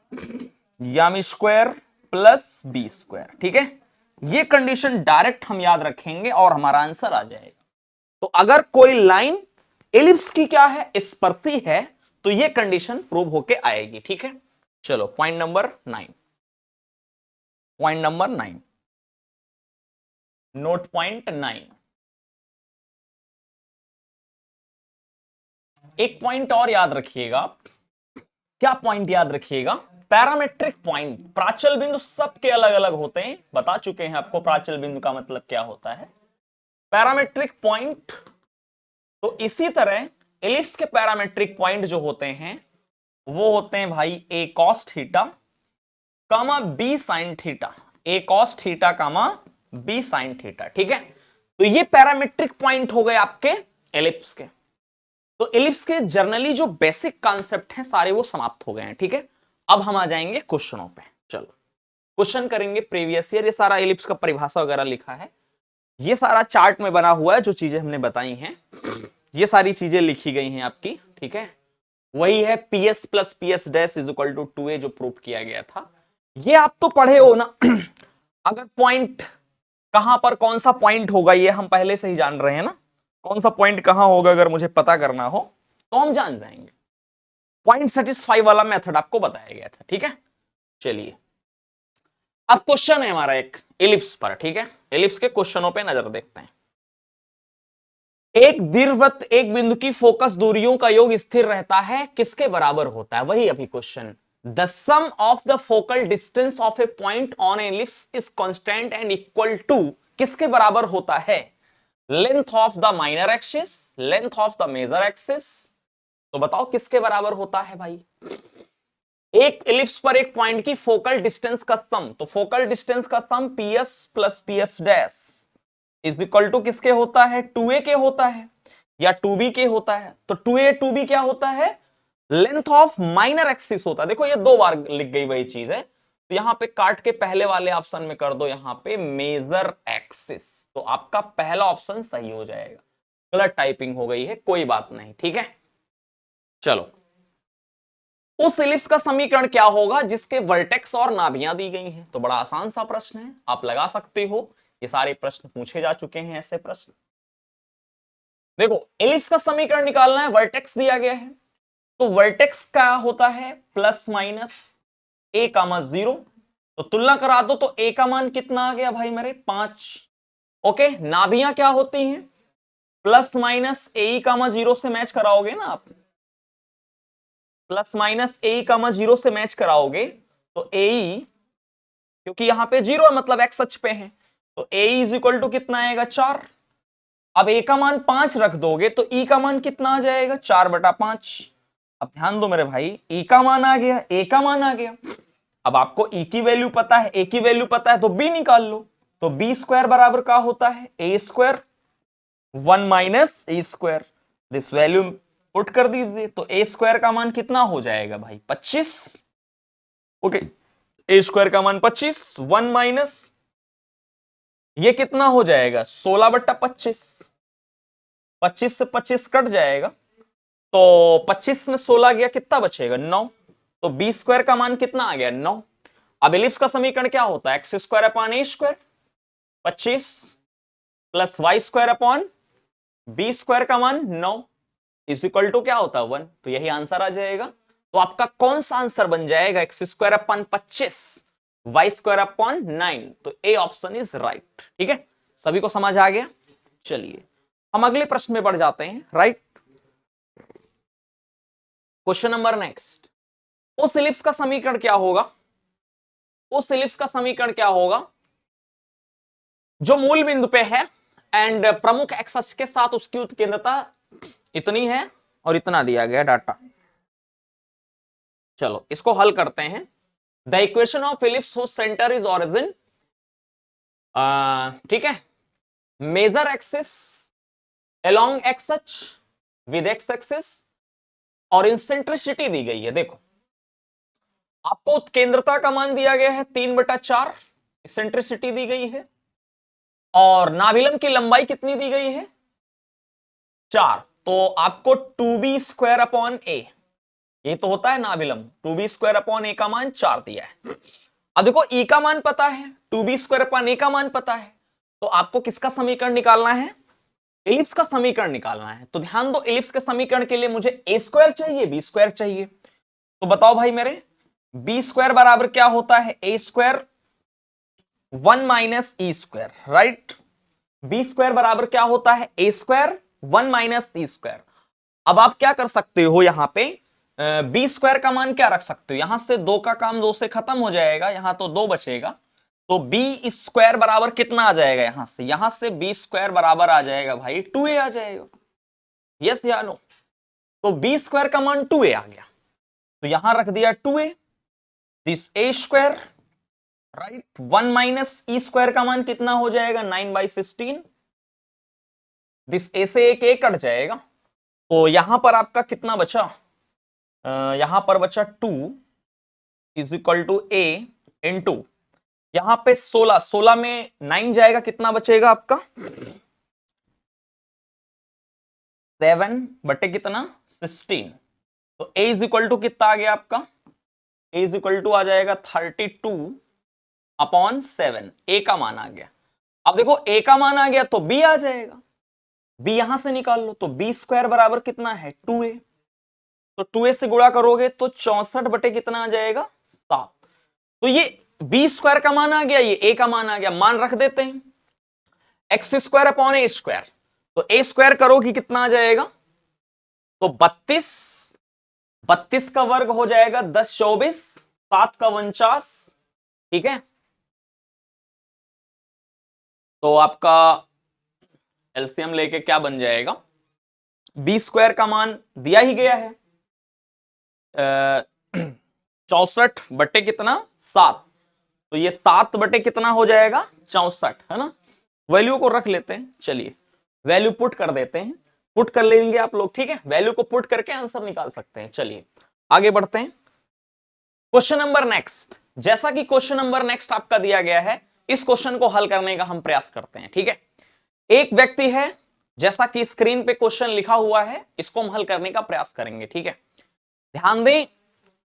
यामी स्क्वायर प्लस बी स्क्वायर। ठीक है, ये कंडीशन डायरेक्ट हम याद रखेंगे और हमारा आंसर आ जाएगा। तो अगर कोई लाइन एलिप्स की क्या है? स्पर्शी है, तो ये कंडीशन प्रूव होके आएगी। ठीक है, चलो point number 9, point number 9, note point 9। एक पॉइंट और याद रखिएगा। क्या पॉइंट याद रखिएगा? Parametric point. प्राचल बिंदु सबके अलग अलग होते हैं, बता चुके हैं आपको प्राचल बिंदु का मतलब क्या होता है। पैरामेट्रिक पॉइंट, तो इसी तरह एलिप्स के पैरामेट्रिक पॉइंट जो होते हैं वो होते हैं भाई ए कॉस थीटा कामा बी साइन थीटा, ए कॉस थीटा कामा बी साइन थीटा। ठीक है, तो ये पैरामेट्रिक पॉइंट हो गए आपके एलिप्स के। तो एलिप्स के जर्नली जो बेसिक कॉन्सेप्ट हैं सारे वो समाप्त हो गए हैं। ठीक है, अब हम आ जाएंगे क्वेश्चनों पे। चलो क्वेश्चन करेंगे प्रीवियस ईयर। ये सारा एलिप्स का परिभाषा वगैरह लिखा है, ये सारा चार्ट में बना हुआ है, जो चीजें हमने बताई हैं ये सारी चीजें लिखी गई हैं आपकी। ठीक है, वही है PS plus PS dash is equal to 2a जो प्रूव किया गया था। ये आप तो पढ़े हो ना। अगर पॉइंट कहां पर कौन सा पॉइंट होगा ये हम पहले से ही जान रहे हैं ना, कौन सा पॉइंट कहां होगा अगर मुझे पता करना हो तो हम जान जाएंगे। पॉइंट सेटिस्फाई वाला मेथड आपको बताया गया था। ठीक है, चलिए अब क्वेश्चन है हमारा एक एलिप्स पर। ठीक है, एलिप्स के क्वेश्चनों पे नजर देखते हैं। एक दीर्घवृत्त एक बिंदु की फोकस दूरियों का योग स्थिर रहता है, किसके बराबर होता है? वही अभी question. The sum of the focal distance of a point on ellipse is constant and equal to, किसके बराबर होता है? Length of the minor axis, length of the major axis. तो बताओ किसके बराबर होता है भाई? एक एलिप्स पर एक पॉइंट की फोकल डिस्टेंस का सम, तो फोकल डिस्टेंस का sum PS plus PS dash is equal to किसके होता है? 2a के होता है या 2b के होता है? तो 2a 2b क्या होता है? लेंथ ऑफ माइनर एक्सिस होता है। देखो ये 2 बार लिख गई वही चीज है, तो यहां पे काट के पहले वाले ऑप्शन में कर दो यहां पे मेजर एक्सिस, तो आपका पहला ऑप्शन सही हो जाएगा। गलत टाइपिंग हो गई है, कोई बात नहीं। ठीक है, चलो उस एलिप्स का समीकरण क्या होगा जिसके वर्टेक्स और नाभियां दी गई हैं? तो बड़ा आसान सा प्रश्न है, आप लगा सकते हो, ये सारे प्रश्न पूछे जा चुके हैं ऐसे प्रश्न। देखो एलिप्स का समीकरण निकालना है, वर्टेक्स दिया गया है, तो वर्टेक्स का होता है प्लस माइनस ए कामा 0, तो तुलना करा दो तो ए का मान कितना आ गया भाई मेरे? 5। ओके, नाभियां क्या होती हैं? प्लस माइनस ए कामा 0 से मैच कराओगे ना आप, प्लस माइनस ए कामा 0 से मैच कराओगे तो ए, क्योंकि यहां पे 0 है मतलब एक्स अक्ष पे है, तो ए इज इक्वल टू कितना आएगा? 4। अब ए का मान 5 रख दोगे तो ई का मान कितना आ जाएगा? 4/5। अब ध्यान दो मेरे भाई, e का मान आ गया, a का मान आ गया। अब आपको e की वैल्यू पता है, a की वैल्यू पता है, तो b निकाल लो। तो b स्क्वायर बराबर क्या होता है, a square 1 minus A square. This value put कर दीजिए, तो a स्क्वायर का मान कितना हो जाएगा भाई, 25। ओके, a स्क्वायर का मान 25, 1 माइनस ये कितना हो जाएगा, 16/25। 25 से 25 कट जाएगा, तो 25 में 16 गया, कितना बचेगा, 9। तो बी स्क्वायर का मान कितना आ गया, 9। अब एलिप्स का समीकरण क्या होता है, एक्स स्क्वायर अपॉन ए square, 25 plus Y square upon B square का मान 9 इज इक्वल टू क्या होता है, 1। तो यही आंसर आ जाएगा। तो आपका कौन सा आंसर बन जाएगा, X square upon 25 Y square upon 9। तो ए ऑप्शन इज राइट। ठीक है, सभी को समझ आ गया। चलिए हम अगले प्रश्न में बढ़ जाते हैं। Right, question number next. उस एलिप्स का समीकरण क्या होगा, उस एलिप्स का समीकरण क्या होगा जो मूल बिंदु पे है एंड प्रमुख एक्स अक्ष के साथ उसकी उत्केंद्रता इतनी है और इतना दिया गया डाटा। चलो इसको हल करते हैं। The equation of ellipse whose centre is origin, ठीक है, मेजर एक्सिस अलोंग एक्स अक्ष विद एक्स एक्सिस और इंसेंट्रिसिटी दी गई है। देखो आपको उत्केंद्रता का मान दिया गया है 3/4, इंसेंट्रिसिटी दी गई है, और नाभिलंब की लंबाई कितनी दी गई है, 4। तो आपको 2b स्क्वायर अपॉन ए, ये तो होता है नाभिलंब, 2b स्क्वायर अपॉन ए का मान 4 दिया है। अब देखो e का मान पता है, 2b स्क्वायर अपॉन ए का मान पता है, तो आपको किसका समीकरण निकालना है, एलिप्स का समीकरण निकालना है। तो ध्यान दो, एलिप्स के समीकरण के लिए मुझे ए स्क्वायर चाहिए, बी स्क्वायर चाहिए। तो बताओ भाई मेरे, बी स्क्वायर बराबर क्या होता है, ए square 1 minus E square. Right, B square बराबर क्या होता है, ए स्क्वायर 1 माइनस ई स्क्वायर। अब आप क्या कर सकते हो, यहां पे बी स्क्वायर का मान क्या रख सकते हो, यहां से 2 का काम 2 से खत्म हो जाएगा, यहां तो 2 बचेगा। तो बी स्क्वायर बराबर कितना आ जाएगा, यहां से बी स्क्वायर बराबर आ जाएगा भाई 2a आ जाएगा। यस या नो। तो बी स्क्वायर का मान 2a आ गया, तो यहां रख दिया 2a, this A square. Right, 1 minus E square का मान कितना हो जाएगा, 9/16। दिस ए से एक ए कट जाएगा, तो यहां पर आपका कितना बचा, यहां पर बचा 2 is equal to A into, यहां पे 16, 16 में 9 जाएगा, कितना बचेगा आपका 7 बटे कितना 16। तो a इज इक्वल टू कितना आ गया आपका, a इज इक्वल टू आ जाएगा 32/7। a का मान आ गया। अब देखो a का मान आ गया तो b आ जाएगा, b यहां से निकाल लो। तो b स्क्वायर बराबर कितना है 2a, तो 2a से गुणा करोगे तो 64 बटे कितना आ जाएगा 7। तो ये b स्क्वायर का मान आ गया, ये a का मान आ गया, मान रख देते हैं एक्स स्क्वायर अपॉन ए स्क्वायर। तो ए स्क्वायर करोगे कितना आ जाएगा, तो 32, 32 का वर्ग हो जाएगा 10 24, 7 का 49। ठीक है, तो आपका एलसीएम लेके क्या बन जाएगा, बी स्क्वायर का मान दिया ही गया है 64 बटे कितना 7, तो ये 7 बटे कितना हो जाएगा 64, है ना। वैल्यू को रख लेते हैं, चलिए वैल्यू पुट कर देते हैं, पुट कर लेंगे आप लोग। ठीक है, वैल्यू को पुट करके आंसर निकाल सकते हैं। चलिए आगे बढ़ते हैं, क्वेश्चन नंबर नेक्स्ट। जैसा कि क्वेश्चन नंबर नेक्स्ट आपका दिया गया है, इस क्वेश्चन को हल करने का हम प्रयास करते हैं। ठीक है, एक व्यक्ति है, जैसा कि स्क्रीन पे क्वेश्चन लिखा हुआ है, इसको हम हल करने का प्रयास करेंगे। ठीक है, ध्यान दें,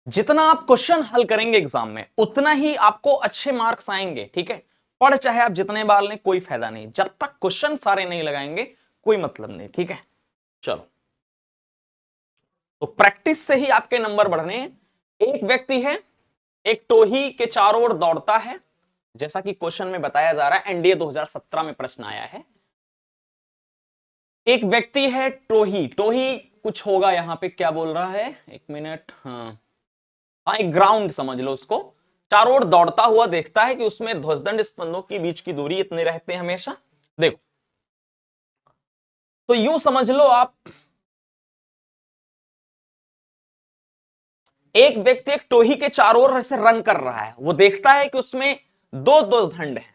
जितना आप क्वेश्चन हल करेंगे एग्जाम में उतना ही आपको अच्छे मार्क्स आएंगे। ठीक है, पढ़ चाहे आप जितने बार लें कोई फायदा नहीं, जब तक क्वेश्चन सारे नहीं लगाएंगे कोई मतलब नहीं। ठीक है, चलो तो प्रैक्टिस से ही आपके नंबर बढ़ने हैं। एक व्यक्ति है, एक टोही के चारों ओर दौड़ता है, जैसा कि क्वेश्चन में बताया जा रहा है, एनडीए 2017 में प्रश्न आया है। एक व्यक्ति है टोही, टोही कुछ होगा यहां पे, क्या बोल रहा है, एक मिनट, हाँ एक ग्राउंड समझ लो उसको, चारों ओर दौड़ता हुआ देखता है कि उसमें ध्वजदंड स्पंदों के बीच की दूरी इतने रहते हैं हमेशा। देखो तो यूं समझ लो आप, एक व्यक्ति एक टोही के चारों ओर ऐसे रन कर रहा है, वो देखता है कि उसमें दो दो दंड हैं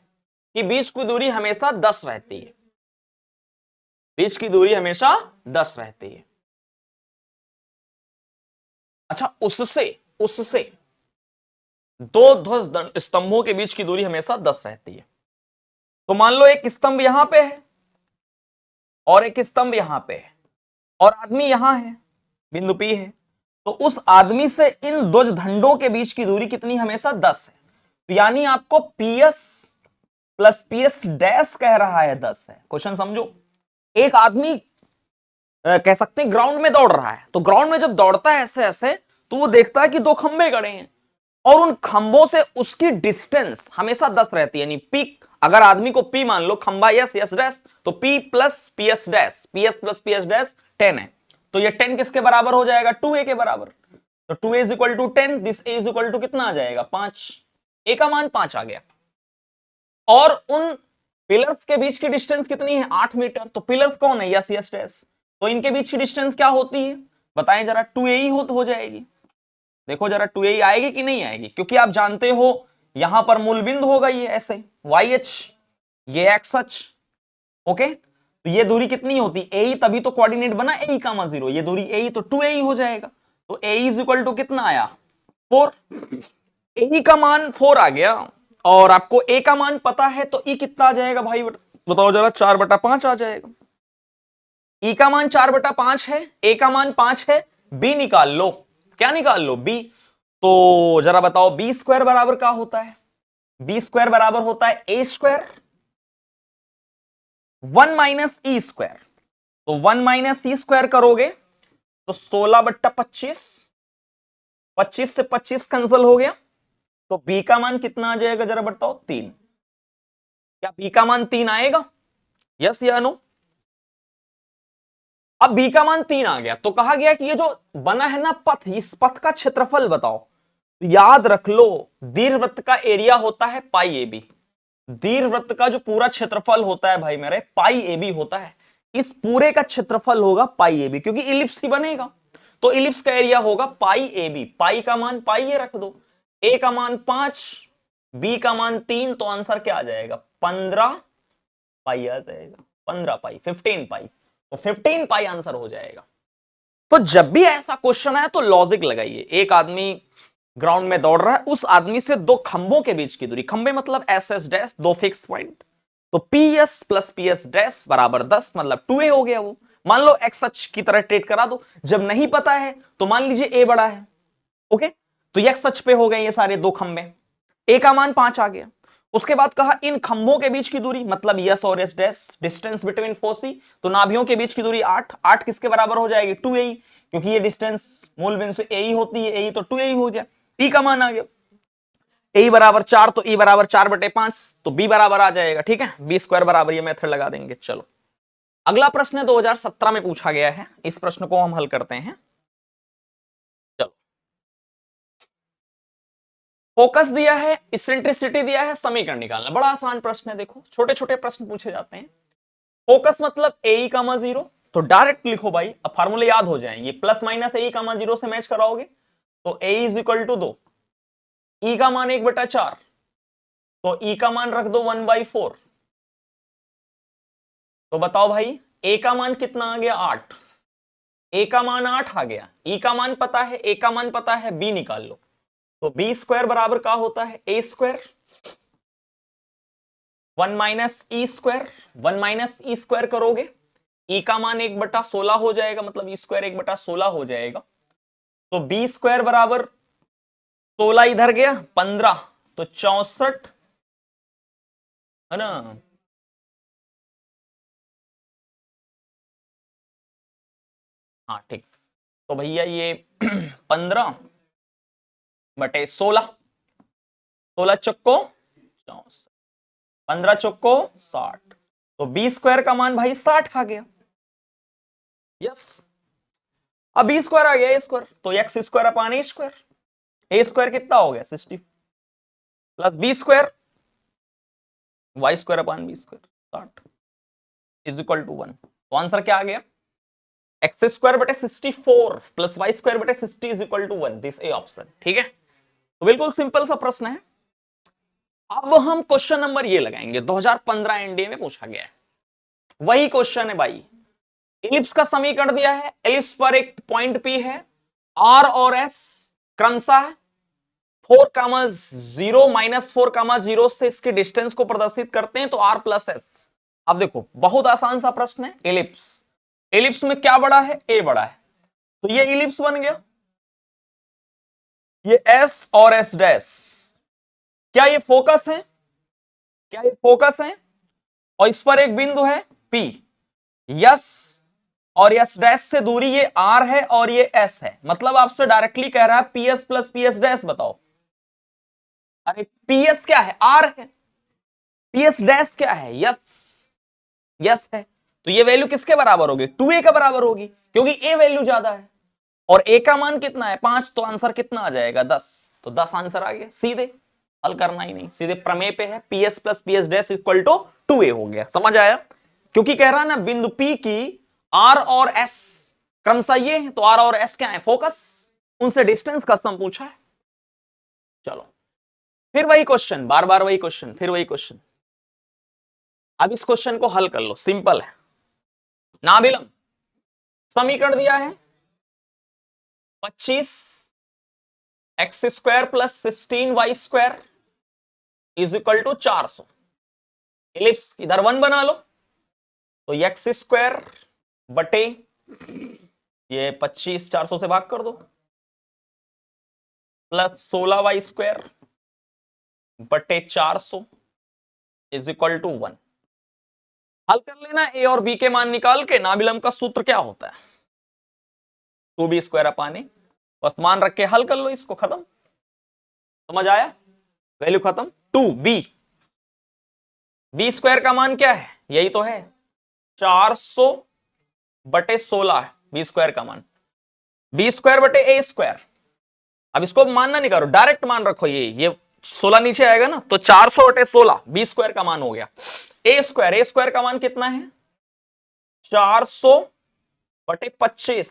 कि बीच की दूरी हमेशा 10 रहती है, बीच की दूरी हमेशा 10 रहती है। अच्छा, उससे उससे दो ध्वज दंड स्तंभों के बीच की दूरी हमेशा 10 रहती है। तो मान लो एक स्तंभ यहां पे है और एक स्तंभ यहां पे है और आदमी यहां है, बिंदु P है, तो उस आदमी से इन दो दंडों के बीच की दूरी कितनी, हमेशा 10 है। तो यानी आपको PS प्लस PS डैश कह रहा है 10 है। क्वेश्चन समझो, एक आदमी कह सकते हैं ग्राउंड में दौड़ रहा है, तो ग्राउंड में जब दौड़ता है ऐसे ऐसे, तो वो देखता है कि दो खंबे खड़े हैं और उन खंभों से उसकी डिस्टेंस हमेशा 10 रहती है। यानी पी, अगर आदमी को P मान लो, खंबा यस यस डैश, तो P plus PS dash, PS plus PS dash 10 है, तो ये 10 किसके बराबर हो जाएगा, 2A के बराबर। तो 2A is equal to 10, this A is equal to कितना आ जाएगा, 5। A का मान 5 आ गया। और उन पिलर्स के बीच की डिस्टेंस कितनी है, 8 मीटर। तो पिलर्स कौन है, यस यस डैश, तो इनके बीच की डिस्टेंस क्या होती है, बताएं जरा, 2A ही हो जाएगी। देखो जरा 2A आएगी कि नहीं आएगी, क्योंकि आप जानते हो यहां पर मूल बिंदु होगा ये ऐसे YH, ये XH, ओके। तो ये दूरी कितनी होती है, AE, तभी तो कोऑर्डिनेट बना AE कामा 0, ये दूरी AE, तो 2AE हो जाएगा। तो AE इज इक्वल टू कितना आया, 4। AE का मान 4 आ गया और आपको A का मान पता है, तो E कितना आ जाएगा भाई, बताओ जरा, 4/5 आ जाएगा। E का मान 4/5 है, A का मान 5 है, B निकाल लो। क्या निकाल लो, B। तो जरा बताओ B स्क्वायर बराबर क्या होता है, B स्क्वायर बराबर होता है A square 1 minus E square. तो 1 माइनस E स्क्वायर करोगे तो 16/25, 25 से 25 कैंसिल हो गया, तो B का मान कितना आ जाएगा, जरा बताओ, 3। क्या B का मान 3 आएगा, यस या नो। अब B का मान 3 आ गया, तो कहा गया कि ये जो बना है ना पथ, इस पथ का क्षेत्रफल बताओ। याद रख लो, दीर्घवृत्त का एरिया होता है पाई ए बी, दीर्घवृत्त का जो पूरा क्षेत्रफल होता है भाई मेरे, पाई ए बी होता है। इस पूरे का क्षेत्रफल होगा पाई ए बी, क्योंकि इलिप्स ही बनेगा, तो इलिप्स का एरिया होगा पाई ए बी। पाई का मान पाई ए रख दो, ए का मान 5, बी का मान 3, तो आंसर क्या आ जाएगा, 15 पाई आ जाएगा, 15 पाई, 15 पाई, तो 15 पाई आंसर हो जाएगा। तो जब भी ऐसा क्वेश्चन आए तो लॉजिक लगाइए, एक आदमी ग्राउंड में दौड़ रहा है, उस आदमी से दो खंभों के बीच की दूरी, खंबे मतलब एस एस डैश, दो फिक्स पॉइंट, तो PS प्लस PS डैश बराबर 10, मतलब 2A हो गया वो। मान लो एक्स अक्ष की तरह ट्रेट करा दो, जब नहीं पता है तो मान लीजिए A बड़ा है, ओके, तो एक्स अक्ष पे हो गए ये सारे दो खंबे, A का मान 5 आ गया। उसके बाद कहा इन खंभों के बीच की दूरी, मतलब यस और S dash, distance between foci, तो नाभियों के बीच की दूरी 8, 8 किसके बराबर हो जाएगी, 2A, क्योंकि ये डिस्टेंस मूल बिंदु से A होती है, A तो 2A हो जाए। E का मान आ गया, ए बराबर 4, तो E बराबर 4/5, तो B बराबर आ जाएगा, ठीक है, B स्क्वायर बराबर, ये मेथड लगा देंगे। चलो अगला प्रश्न 2017 में पूछा गया है, इस प्रश्न को हम हल करते हैं। चलो, फोकस दिया है, इसेंट्रिसिटी दिया है, समीकरण निकालना, बड़ा आसान प्रश्न है। देखो छोटे छोटे प्रश्न पूछे जाते हैं। फोकस मतलब AE कामा 0, तो डायरेक्ट लिखो भाई, अब फार्मूले याद हो जाएंगे, प्लस माइनस AE कामा 0 से मैच कराओगे, तो AE is equal to 2, E का मान 1/4, तो E का मान रख दो 1/4। तो बताओ भाई A का मान कितना आ गया, 8, A का मान 8 आ गया, E का मान पता है, A का मान पता है, B निकाल लो। तो B स्क्वायर बराबर क्या होता है, A square 1 minus E square, 1 minus E square करोगे, E का मान 1/16 हो जाएगा, मतलब E स्क्वायर 1/16 हो जाएगा। तो B स्क्वायर बराबर 16 इधर गया 15, तो 64 है ना। हाँ ठीक, तो भैया ये 15/16, 16 चक्को 64, 15 चक्को 60, तो B स्क्वायर का मान भाई 60 आ गया, यस। अब B स्क्वायर आ गया A स्क्वायर, तो X square upon A square, A square कितना हो गया 60, plus B square Y square upon B square 60 is equal to 1, तो आंसर क्या आ गया, एक्स स्क्वायर बटे 64 प्लस वाई स्क्वायर बटे 60 is equal to 1, this A option. ठीक है, तो बिल्कुल सिंपल सा प्रश्न है। अब हम क्वेश्चन नंबर ये लगाएंगे, 2015 एनडीए में पूछा गया है, वही क्वेश्चन है भाई। एलिप्स का समीकरण दिया है, एलिप्स पर एक पॉइंट पी है, आर और एस क्रमशः 4,0 -4,0 से इसके डिस्टेंस को प्रदर्शित करते हैं, तो आर प्लस एस। अब देखो बहुत आसान सा प्रश्न है। एलिप्स, एलिप्स में क्या बड़ा है, ए बड़ा है, तो ये एलिप्स बन गया। ये एस और एस डैश, क्या ये फोकस है, क्या ये फोकस है, और इस पर एक बिंदु है पी। यस और यस डैश से दूरी ये आर है और ये एस है, मतलब आपसे डायरेक्टली कह रहा है P S plus P S dash बताओ। अरे पी एस क्या है, आर है, पी एस डैश क्या है, यस, यस है, तो ये वैल्यू किसके बराबर होगी, 2a के बराबर होगी, क्योंकि ए वैल्यू ज्यादा है और ए का मान कितना है 5, तो आंसर कितना आ जाएगा 10, तो 10 आंसर आ गया, सीधे, हल करना ही नहीं, सीधे प्रमेय पे है, P S plus P S dash equal to 2a हो गया। समझ आया, क्योंकि कह रहा है ना बिंदु P की R और S क्रमशः ये है, तो R और S क्या है, फोकस, उनसे डिस्टेंस का सम पूछा है। चलो फिर वही क्वेश्चन, बार बार वही क्वेश्चन, फिर वही क्वेश्चन। अब इस क्वेश्चन को हल कर लो, सिंपल है, नाभिलंब समीकरण दिया है 25 X square plus 16 Y square is equal to 400। Ellipse इधर 1 बना लो, तो एक्स स्क्वायर बटे ये 25 400 से भाग कर दो, प्लस 16 वाई स्क्वायर बटे 400 इज इक्वल टू 1। हल कर लेना, ए और बी के मान निकाल के। नाभिलंब का सूत्र क्या होता है, 2b स्क्वायर अपान ए, बस मान रख के हल कर लो इसको, खत्म। समझ आया, वैल्यू खत्म। 2b, बी स्क्वायर का मान क्या है, यही तो है 400 बटे 16 है बी स्क्वायर का मान, बी स्क्वायर बटे ए स्क्वायर। अब इसको मानना नहीं करो, डायरेक्ट मान रखो, ये 16 नीचे आएगा ना, तो 400 बटे 16 बी स्क्वायर का मान हो गया। ए स्क्वायर का मान कितना है 400 बटे 25,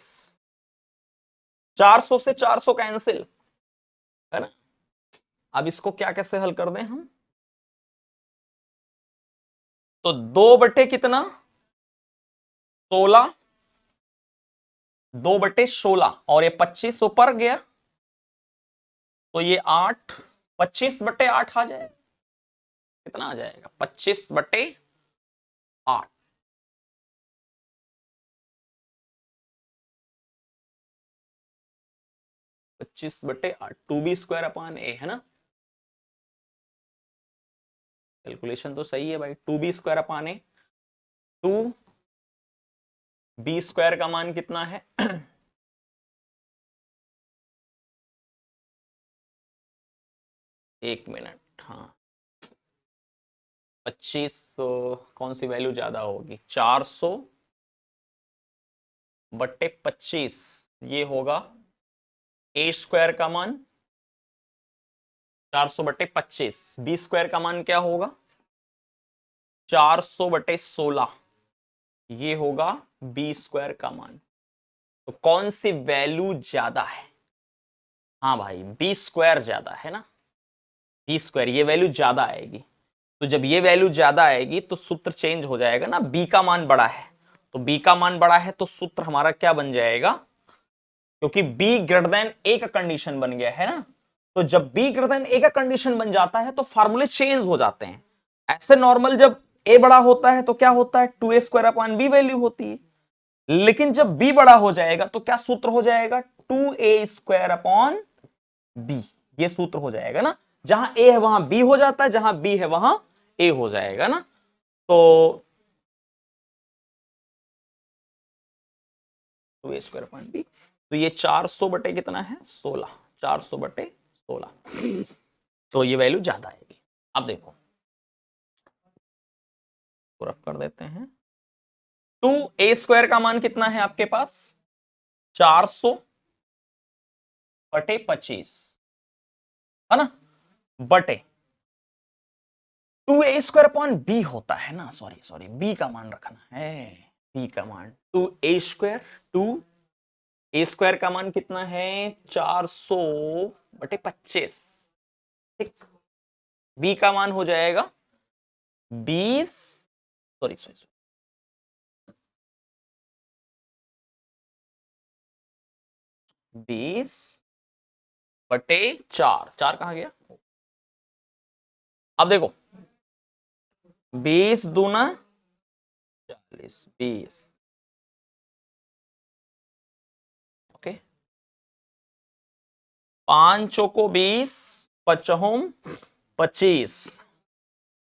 400 से 400 कैंसिल है ना। अब इसको क्या कैसे हल कर दें हम, तो 2 बटे कितना 16, 2 बटे 16 और ये 25 ऊपर गया, तो ये 8, 25 बटे 8 आ जाएगा, कितना आ जाएगा 25 बटे 8। पच्चीस बटे 8, 2b स्क्वायर अपान ए है ना, कैलकुलेशन तो सही है भाई, 2b स्क्वायर अपान ए, 2b स्क्वायर का मान कितना है एक मिनट, हाँ 25, कौन सी वैल्यू ज्यादा होगी, 400 बटे 25, ये होगा ए स्क्वायर का मान 400 बटे 25, बी स्क्वायर का मान क्या होगा 400 बटे 16, ये होगा बी स्क्वायर का मान। तो कौन सी वैल्यू ज्यादा है, हाँ भाई बी स्क्वायर ज्यादा है ना, बी स्क्वायर ये वैल्यू ज्यादा आएगी। तो जब ये वैल्यू ज्यादा आएगी तो सूत्र चेंज हो जाएगा ना, बी का मान बड़ा है, तो बी का मान बड़ा है तो सूत्र हमारा क्या बन जाएगा, क्योंकि बी ग्रेटर देन ए का कंडीशन बन गया है ना, तो जब बी ग्रेटर देन ए का कंडीशन बन जाता है तो फार्मूले चेंज हो जाते हैं। ऐसे नॉर्मल जब ए बड़ा होता है तो क्या होता है 2a square upon B value होती है, लेकिन जब b बड़ा हो जाएगा तो क्या सूत्र हो जाएगा 2a स्क्वायर अपॉन बी, ये सूत्र हो जाएगा ना, जहां a है वहां b हो जाता है, जहां b है वहां a हो जाएगा ना। तो 2a स्क्वायर अपॉन बी, तो ये 400 बटे कितना है 16, 400 बटे 16, तो ये वैल्यू ज्यादा आएगी। अब देखो रफ कर देते हैं, 2a स्क्वायर का मान कितना है आपके पास 400 बटे 25 है ना, बटे 2a स्क्वायर अपॉन बी होता है ना, सॉरी बी का मान रखना है, बी का मान 2a², 2a² का मान कितना है 400/25, ठीक। बी का मान हो जाएगा 20, सॉरी 20/4, 4 कहां गया। अब देखो 20 दूना 40, 20, ओके। 5 चौको 20, 5 25,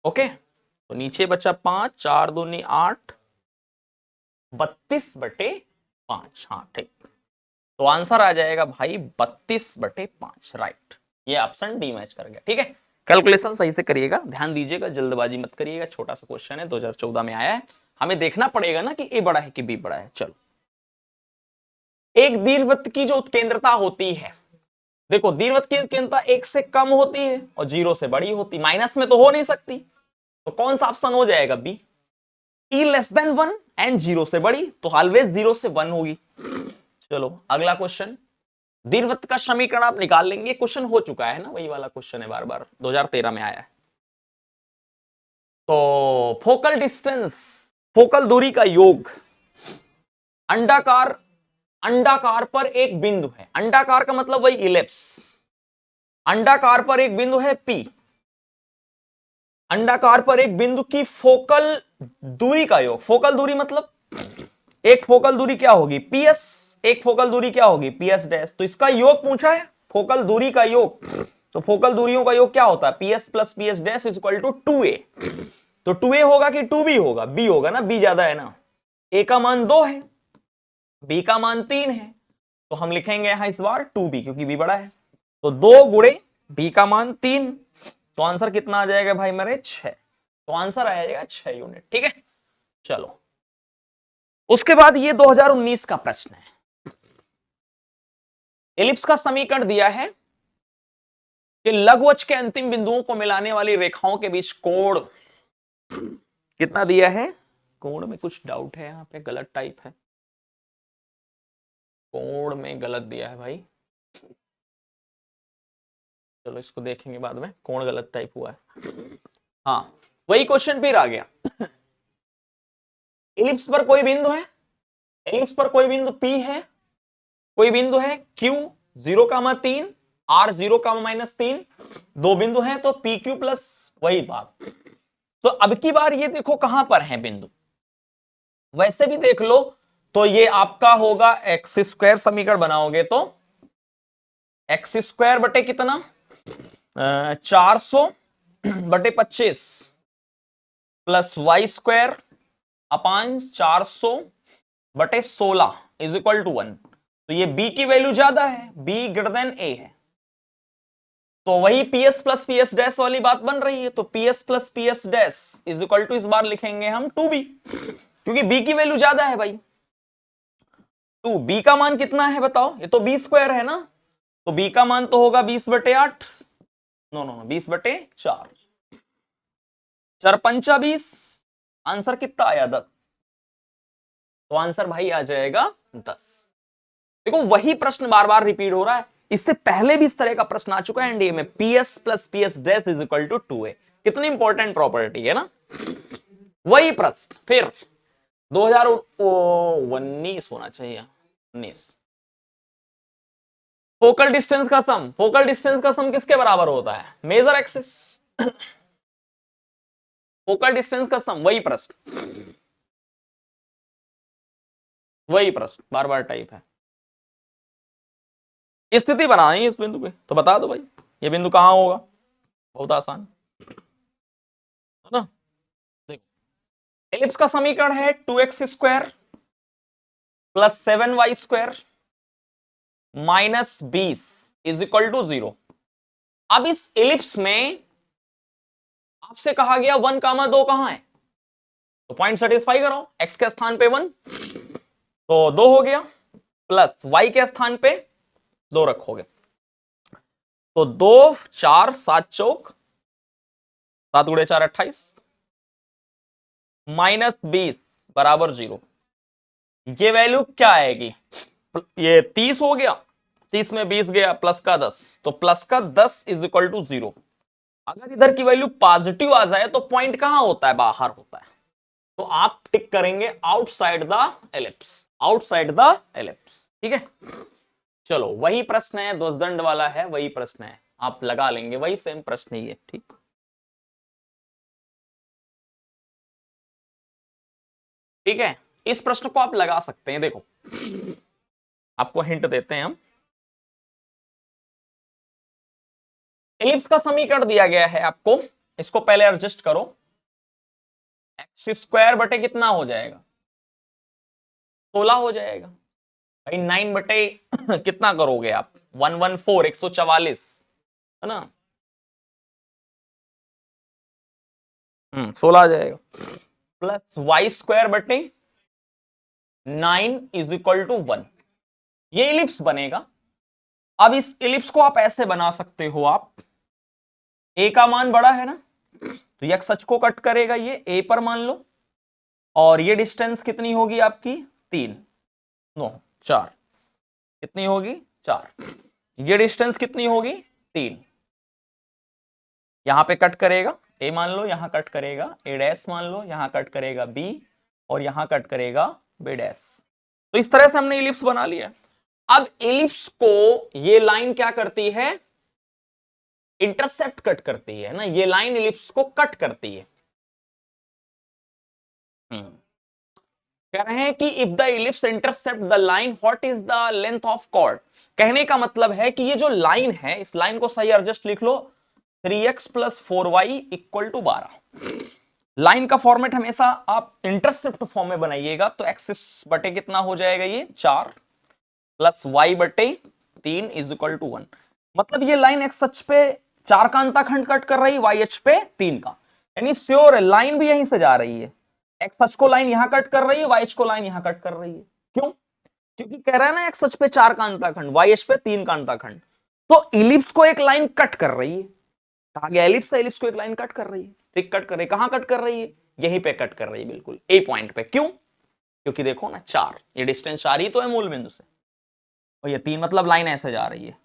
ओके। तो नीचे बचा 5, 4 दूनी 8, 32/5, हाँ ठीक। तो आंसर आ जाएगा भाई 32/5, राइट। ये ऑप्शन डी मैच कर गया, ठीक है। कैलकुलेशन सही से करिएगा, ध्यान दीजिएगा, जल्दबाजी मत करिएगा। छोटा सा क्वेश्चन है, 2014 में आया है। हमें देखना पड़ेगा ना कि ए बड़ा है कि बी बड़ा है। चलो, एक दीर्घवृत्त की जो उत्केंद्रता होती है, देखो दीर्घवृत्त की उत्केंद्रता 1 से कम होती है और 0 से बड़ी होती, माइनस में तो हो नहीं सकती। तो कौन सा ऑप्शन हो जाएगा, B. E less than 1 and 0 से बड़ी, तो ऑलवेज 0 से 1 होगी। चलो अगला क्वेश्चन, दीर्घवृत्त का समीकरण आप निकाल लेंगे। क्वेश्चन हो चुका है ना, वही वाला क्वेश्चन है, बार बार 2013 में आया है। तो फोकल डिस्टेंस, फोकल दूरी का योग, अंडाकार, अंडाकार पर एक बिंदु है, अंडाकार का मतलब वही इलिप्स, अंडाकार पर एक बिंदु है P, अंडाकार पर एक बिंदु की फोकल दूरी का योग, फोकल दूरी मतलब एक फोकल दूरी क्या होगी PS, एक फोकल दूरी क्या होगी PS डैश। तो इसका योग पूछा है, फोकल दूरी का योग। तो फोकल दूरियों का योग क्या होता है, PS plus PS dash is equal to 2a। तो 2a होगा कि 2b होगा, b होगा ना, b ज्यादा है ना। a का मान 2 है, b का मान 3 है, तो हम लिखेंगे यहां इस बार 2b, क्योंकि b बड़ा है। तो 2 गुणे b का मान 3, तो आंसर कितना आ जाएगा भाई मेरे 6। तो आंसर आ जाएगा 6 यूनिट, ठीक है। चलो उसके बाद ये 2019 का प्रश्न है। एलिप्स का समीकरण दिया है कि लघुवक्ष के अंतिम बिंदुओं को मिलाने वाली रेखाओं के बीच कोण कितना दिया है। कोण में कुछ डाउट है, यहां पे गलत टाइप है, कोण में गलत दिया है भाई। चलो इसको देखेंगे बाद में, कोण गलत टाइप हुआ है। हाँ वही क्वेश्चन फिर आ गया। एलिप्स पर कोई बिंदु है, एलिप्स पर कोई बिंदु P है, कोई बिंदु है Q 0,3, R 0,-3, दो बिंदु हैं, तो PQ प्लस वही बात। तो अब की बार ये देखो कहां पर है बिंदु, वैसे भी देख लो तो ये आपका होगा x² समीकरण बनाओगे तो x² बटे कितना 400/25 plus y² upon 400/16 is equal to 1। तो ये b की वैल्यू ज्यादा है, b ग्रेटर देन a है, तो वही PS प्लस PS डैश वाली बात बन रही है। तो PS plus PS dash is equal to इस बार लिखेंगे हम 2b, क्योंकि b की वैल्यू ज्यादा है भाई। 2b का मान कितना है बताओ, ये तो b² है ना, तो b का मान तो होगा 20/8, नो नो नो 20/4, 4×5 20, आंसर कितना आया 10। तो आंसर भाई आ जाएगा 10। देखो वही प्रश्न बार बार रिपीट हो रहा है, इससे पहले भी इस तरह का प्रश्न आ चुका है एनडीए में, PS plus PS dash is equal to 2a। कितनी इंपॉर्टेंट प्रॉपर्टी है ना, वही प्रश्न फिर 2019 होना चाहिए, 19। फोकल डिस्टेंस का सम, फोकल डिस्टेंस का सम किसके बराबर होता है, मेजर एक्सिस। फोकल डिस्टेंस का सम, वही प्रश्न, वही प्रश्न बार बार टाइप है। स्थिति बनानी है इस बिंदु पे, तो बता दो भाई ये बिंदु कहां होगा, बहुत आसान है ना। देखो एलिप्स का समीकरण है 2x² plus 7y² minus 20 is equal to 0। अब इस एलिप्स में आपसे कहा गया 1,2 कहां है, तो पॉइंट सेटिस्फाई करो, x के स्थान पे 1 तो 2 हो गया, प्लस y के स्थान पे 2 रखोगे, तो 2 4 7 चौक 7 × 4 28 माइनस 20 बराबर 0। ये वैल्यू क्या आएगी, ये 30 हो गया, 30 में 20 गया, प्लस का 10, तो प्लस का 10 इज इक्वल टू 0। अगर इधर की वैल्यू पॉजिटिव आ जाए तो पॉइंट कहां होता है, बाहर होता है, तो आप टिक करेंगे outside the ellipse, outside the ellipse. ठीक है, चलो वही प्रश्न है, ध्वजदंड वाला है, वही प्रश्न है, आप लगा लेंगे, वही सेम प्रश्न ही है। ठीक, ठीक है, इस प्रश्न को आप लगा सकते हैं। देखो आपको हिंट देते हैं हम, एलिप्स का समीकरण दिया गया है आपको, इसको पहले एडजस्ट करो, एक्स स्क्वायर बटे कितना हो जाएगा, 16 हो जाएगा भाई, 9 बटे कितना करोगे आप, 114, 144 है ना, 16 आ जाएगा, प्लस वाई स्क्वायर बटे 9 इज इक्वल टू 1, ये इलिप्स बनेगा। अब इस इलिप्स को आप ऐसे बना सकते हो, आप ए का मान बड़ा है ना, तो ये सच को कट करेगा, ये ए पर मान लो, और ये डिस्टेंस कितनी होगी आपकी, 3 9 4, कितनी होगी 4, ये डिस्टेंस कितनी होगी 3, यहां पे कट करेगा ए मान लो, यहां कट करेगा ए डैश मान लो, यहां कट करेगा बी, और यहां कट करेगा बी डैश। तो इस तरह से हमने इलिप्स बना लिया। अब इलिप्स को ये लाइन क्या करती है, इंटरसेप्ट कट करती है ना, ये लाइन इलिप्स को कट करती है। कह रहे हैं कि if the ellipse intercept the line what is the length of chord. कहने का मतलब है कि ये जो लाइन है, इस लाइन को सही एडजस्ट लिख लो, 3x plus 4y equal to 12। Line का फॉर्मेट हमेशा आप इंटरसेप्ट फॉर्म में बनाइएगा, तो एक्सिस बटे कितना हो जाएगा, ये 4 प्लस y बटे 3 इज इक्वल टू 1। मतलब ये लाइन एक्स अक्ष पे 4 का अंताखंड कट कर रही है, y अक्ष पे 3 का, यानी श्योर है लाइन भी यहीं से जा रही है, एक्स अक्ष को लाइन यहां कट कर रही है, वाई अक्ष को लाइन यहां कट कर रही है। क्यों, क्योंकि कह रहा है ना एक्स अक्ष पे 4 का अंताखंड, वाई अक्ष पे 3 का अंताखंड, तो इलिप्स को एक लाइन कट कर रही है, कहा गया एलिप्स है, एलिप्स को एक लाइन कट कर रही है। ठीक, कट कर रही है, कहां कट कर रही है, यहीं पे कट कर रही है, बिल्कुल ए पॉइंट पे। क्यों, क्योंकि देखो ना 4, ये डिस्टेंस 4 ही तो है मूल बिंदु से, और ये 3, मतलब लाइन ऐसे जा रही है,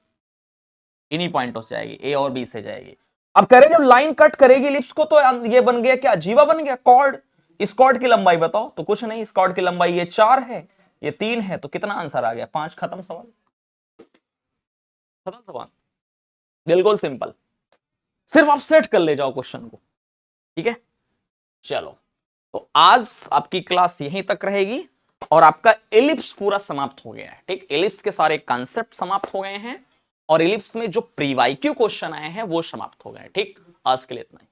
इन्हीं पॉइंटों से जाएगी, ए और बी से जाएगी। अब कह रहे जब लाइन कट करेगी इलिप्स को, तो ये बन गया क्या, जीवा बन गया, कॉर्ड। इस कॉर्ड की लंबाई बताओ, तो कुछ नहीं, इस कॉर्ड की लंबाई ये 4 है, ये 3 है, तो कितना आंसर आ गया, 5। खत्म सवाल, खत्म सवाल, बिल्कुल सिंपल। सिर्फ आप सेट कर ले जाओ क्वेश्चन को। ठीक है, चलो तो आज आपकी क्लास यहीं तक रहेगी, और आपका एलिप्स पूरा समाप्त हो गया है। ठीक, एलिप्स के सारे कॉन्सेप्ट समाप्त हो गए हैं, और एलिप्स में जो प्री वाईक्यू क्वेश्चन आए हैं वो समाप्त हो गए। ठीक, आज के लिए इतना ही।